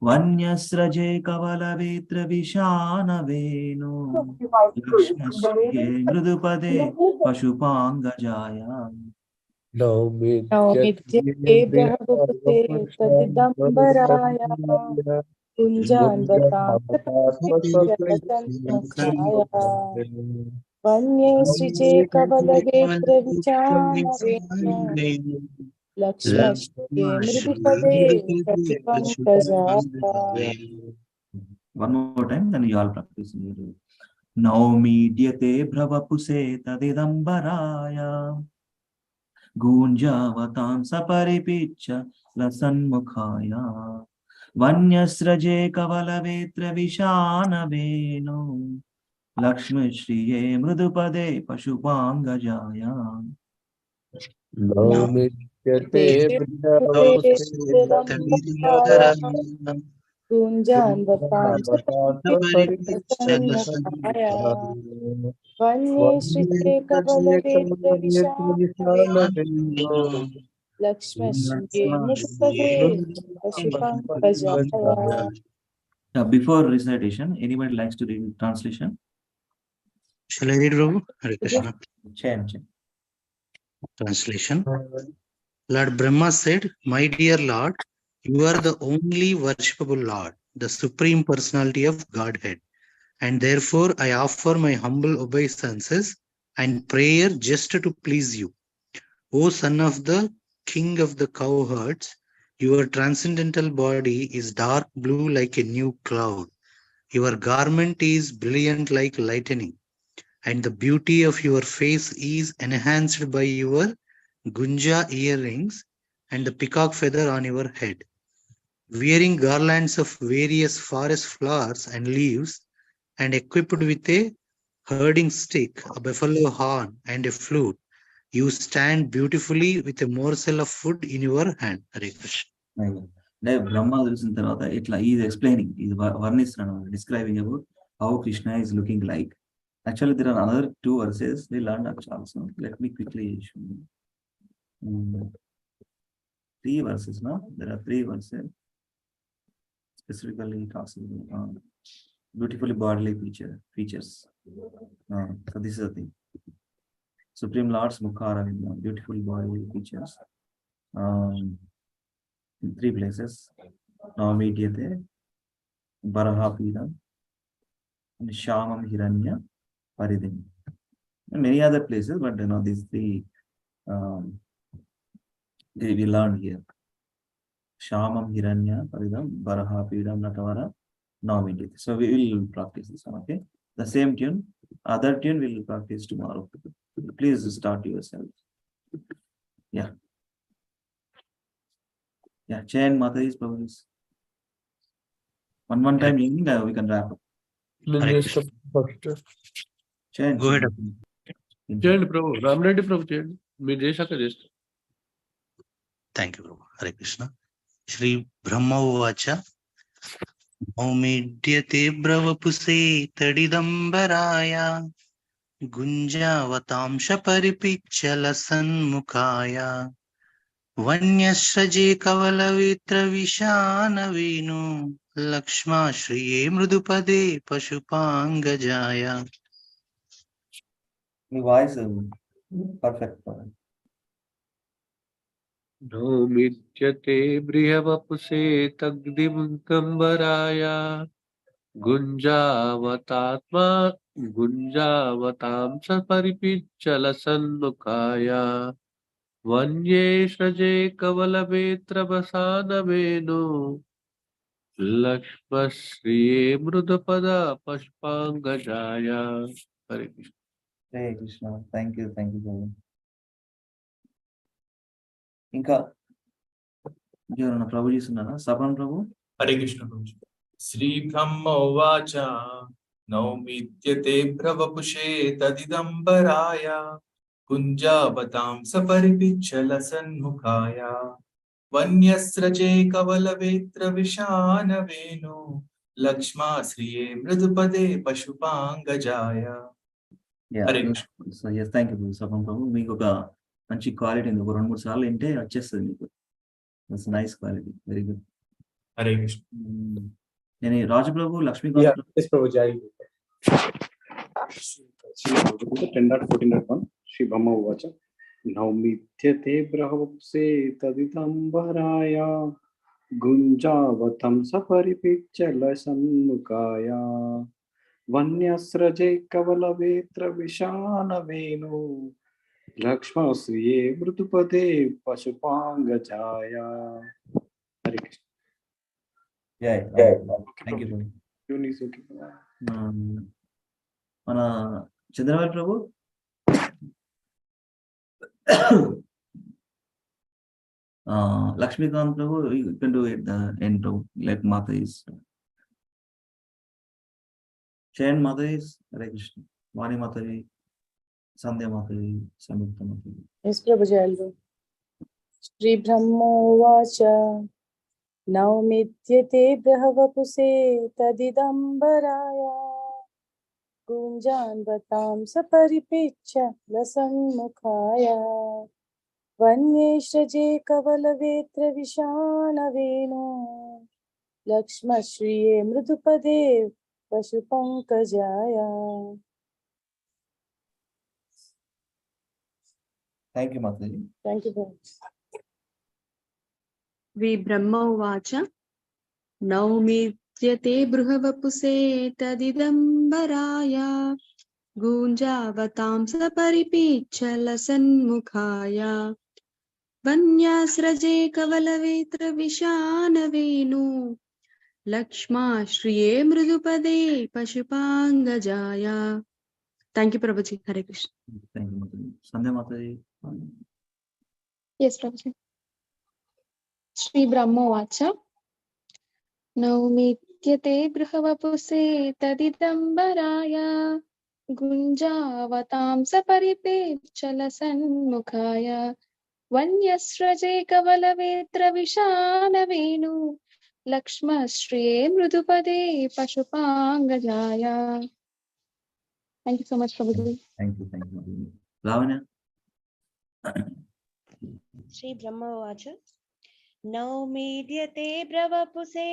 वन्यस्रजे कवलवेत्र विशानवेनो लक्ष्मश्रिये मृदुपदे पशुपाङ्गजाय नौमिद्यते बृहपुसे तदिदम्बराय कुञ्जान्वतां सपरिपिच्चलसन्मुखाय वन्यसृजे कवलवेत्र विशानवेनो लक्ष्मश्रिये मृदुपदे पशुपाङ्गजाय. One more time, then you all practice. नौमीड्यते भ्रवपुसे तदिदम्बराय गूंजावतां सपरिपिच्चल सन्मुखाय वन्यस्रजे कवलवेत्र विशानवेनो लक्ष्मीश्रिये मृदुपदे पशुपाङ्गजाय नौमित्यते गुञ्जान्वतां च परिपिच्छलसन्मुखाया वन्ये श्रिते कवलवेत्रविशालवेणो लक्ष्मश्रिये मृदुपदे पशुपङ्कजाया. Before recitation, anybody likes to read translation? Shall I read, Prabhu? Hare Krishna. Chant. Translation. Lord Brahma said, "My dear Lord, you are the only worshipable Lord, the Supreme Personality of Godhead, and therefore I offer my humble obeisances and prayer just to please you. O son of the king of the cowherds, your transcendental body is dark blue like a new cloud. Your garment is brilliant like lightning, and the beauty of your face is enhanced by your gunja earrings and the peacock feather on your head. Wearing garlands of various forest flowers and leaves, and equipped with a herding stick, a buffalo horn, and a flute, you stand beautifully with a morsel of food in your hand." Hare Krishna. Brahma తెలిసిన తర్వాత ఇట్లా is explaining ఇది వర్ణిస్తున్నాను describing about how Krishna is looking like. Actually, there are another 2 verses we learned also. Let me quickly show you. 3 verses, no? There are 3 verses. Specifically talks about beautifully bodily features. So this is the thing. Supreme Lord's Mukhara, beautiful bodily features. In 3 places. Navamidhyate, Barahapidam, and Shamam Hiranya Paridim. And many other places, but these 3 we learned here. Shamam Hiranya Paridam, Barahapidam Natavara, Navamidhyate. So we will practice this one, okay? The same tune, other tune we will practice tomorrow. Please start yourself. Yeah. Yeah, chant Mataji's problems. One time evening, we can wrap up. Chant. Go ahead. చేయండి ప్రభు రామరెడ్డి ప్రభు చేయండి మీరు చేశాక చేస్తారు. Thank you, Prabhu. Hare Krishna. Shri Brahma Uvacha. Aumidyate bravapuse tadidambaraya gunjavatamsha paripichala sanmukhaya vanyasraje kavalavitra vishana venu lakshma shriye mrudupade pashupangajaya. My voice is perfect. नौमित्यते बृहवपुषे तग्दिमुकम्बराय गुञ्जावतां स परिपिच्चलसन्मुखाय वन्ये श्रजे कवलवेत्रवसानवेनु लक्ष्मश्रिये मृदुपदा पशुपाङ्गजाय. हरे Krishna. Hare Krishna. Thank you, Prabhu. ఇంకా ఎవరన్నా ప్రభు చేస్తున్నారా? సపన్ ప్రభు. హరే కృష్ణ ప్రభు. శ్రీ బ్రహ్మ ఉవాచ నౌమిత్యతే ప్రవపుషే తదిదంబరాయ కుంజావతాం సపరిపిచ్చల సన్ముఖాయ వన్యస్రజే కవలవేత్ర విశాన వేణు లక్ష్మాశ్రియే మృదుపదే పశుపాంగజాయ. Hare Krishna. So yes, thank you Sapan Prabhu. మీకు ఒక మంచి క్వాలిటీ ఉంది. ఒక 2-3 సార్లు వింటే వచ్చేస్తుంది మీకు. That's nice quality. Very good. Hare Krishna. నేను రాజు ప్రభు Lakshmikanth Yes, Prabhu. Jai. 10.14.1 Shri Brahma Uvacha Naumityate brahvapse taditambaraya gunjavatam saparipichala sanmukaya vanyasraje kavalavetra vishana venu lakshmasriye mrutupade pashupangajaya. Hare Krishna. Yeah. Thank you. మన చంద్రబాబు ప్రభు లక్ష్మీకాంత్ ప్రభు, you can do it the end Prabhu. Let Mata is chant Mata is Hare Krishna. Vani Mataji. Sandhya Mataji, Samyukta Mataji. Yes, Prabhuji, I'll do. Shri Brahmovacha Naumityate Brahvapuse Tadidambaraya Gunjanvatam Saparipiccha Lasanmukhaya Vanyeshraje Kavalavetra Vishanaveno Lakshmashriye Mridupade Pashupankajaya. Thank you, Mataji. Thank you very much. We Brahma Uvacha Naumityate Bruhavapuse Tadidambaraya Gunjavatam Saparipiccha Lasanmukhaya Vanyasraje Kavalavetra Vishanavenu Lakshma Shriye Mridupade Pashupangajaya. Thank you, Prabhuji. Hare Krishna. Thank you, Mataji. Sandhya Mataji. Yes, Prabhuji. Shri Brahma Vacha Naumityate Brahvapuse Tadidambaraya Gunjavatam Saparipechala Sanmukhaya Vanyasraje Kavalavetra Vishanavenu Lakshma Shriye Mridupade Pashupangajaya. Thank you so much, Prabhuji. Thank you, Mataji. Lavanya. Shri Brahmavacha Naumidyate Bravapuse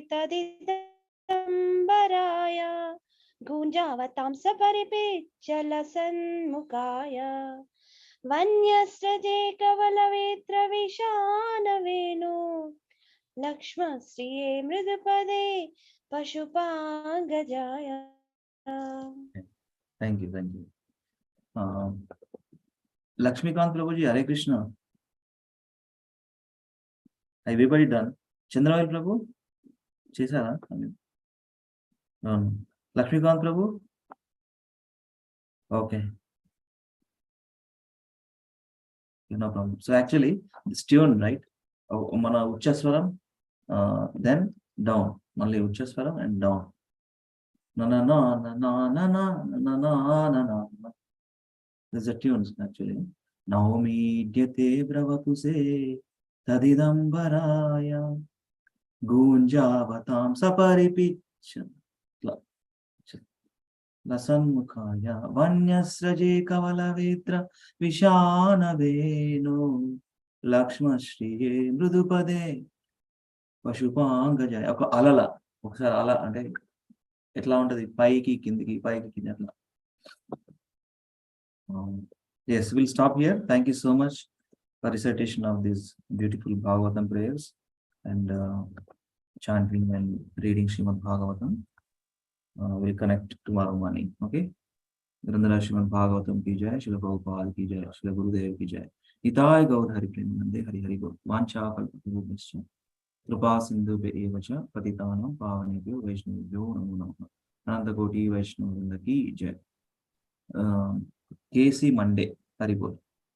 Tadidambaraya Gunjavatam Saparipichala Sanmukhaya Vanyasraje Kavalavetra Vishanavenu Lakshma Sriye Mridupade Pashupangajaya. Thank you, thank you. Lakshmikant Prabhuji, Hare Krishna. Everybody done? Chandravel Prabhu? Chesara? Lakshmikant Prabhu? Okay. No problem. So actually, this tune, right? Mana Uchaswaram, then down. Only Uchaswaram and down. Na na na na na na na na na na na. There's a tune actually. Naomi Dyate Bravapuse Tadidambaraya Gunjavatam Saparipiccha Lasanmukhaya Vanyasraje Kavalavetra Vishanavenu Lakshma Shriye Mridupade Pashupangajaya. ఒక అలల ఒకసారి అల అంటే ఎట్లా ఉంటది పైకి కిందికి అట్లా. Yes, we'll stop here. Thank you so much for recitation of these beautiful Bhagavatam prayers and chanting and reading Srimad Bhagavatam. We'll connect tomorrow morning. Okay. Grandhara Srimad Bhagavatam ki jai, Srila Prabhupada ki jai, Srila Gurudev ki jai. Nitai Gaur Hari Premanande Hari Hari Gaur. Vancha Kalpatarubyascha Kripa Sindhu Evacha Patitanam Pavanebhyo Vaishnavibhyo Namo Namah. Ananta Koti Vaishnavrinda ki jai. KC Monday. Hari Bol.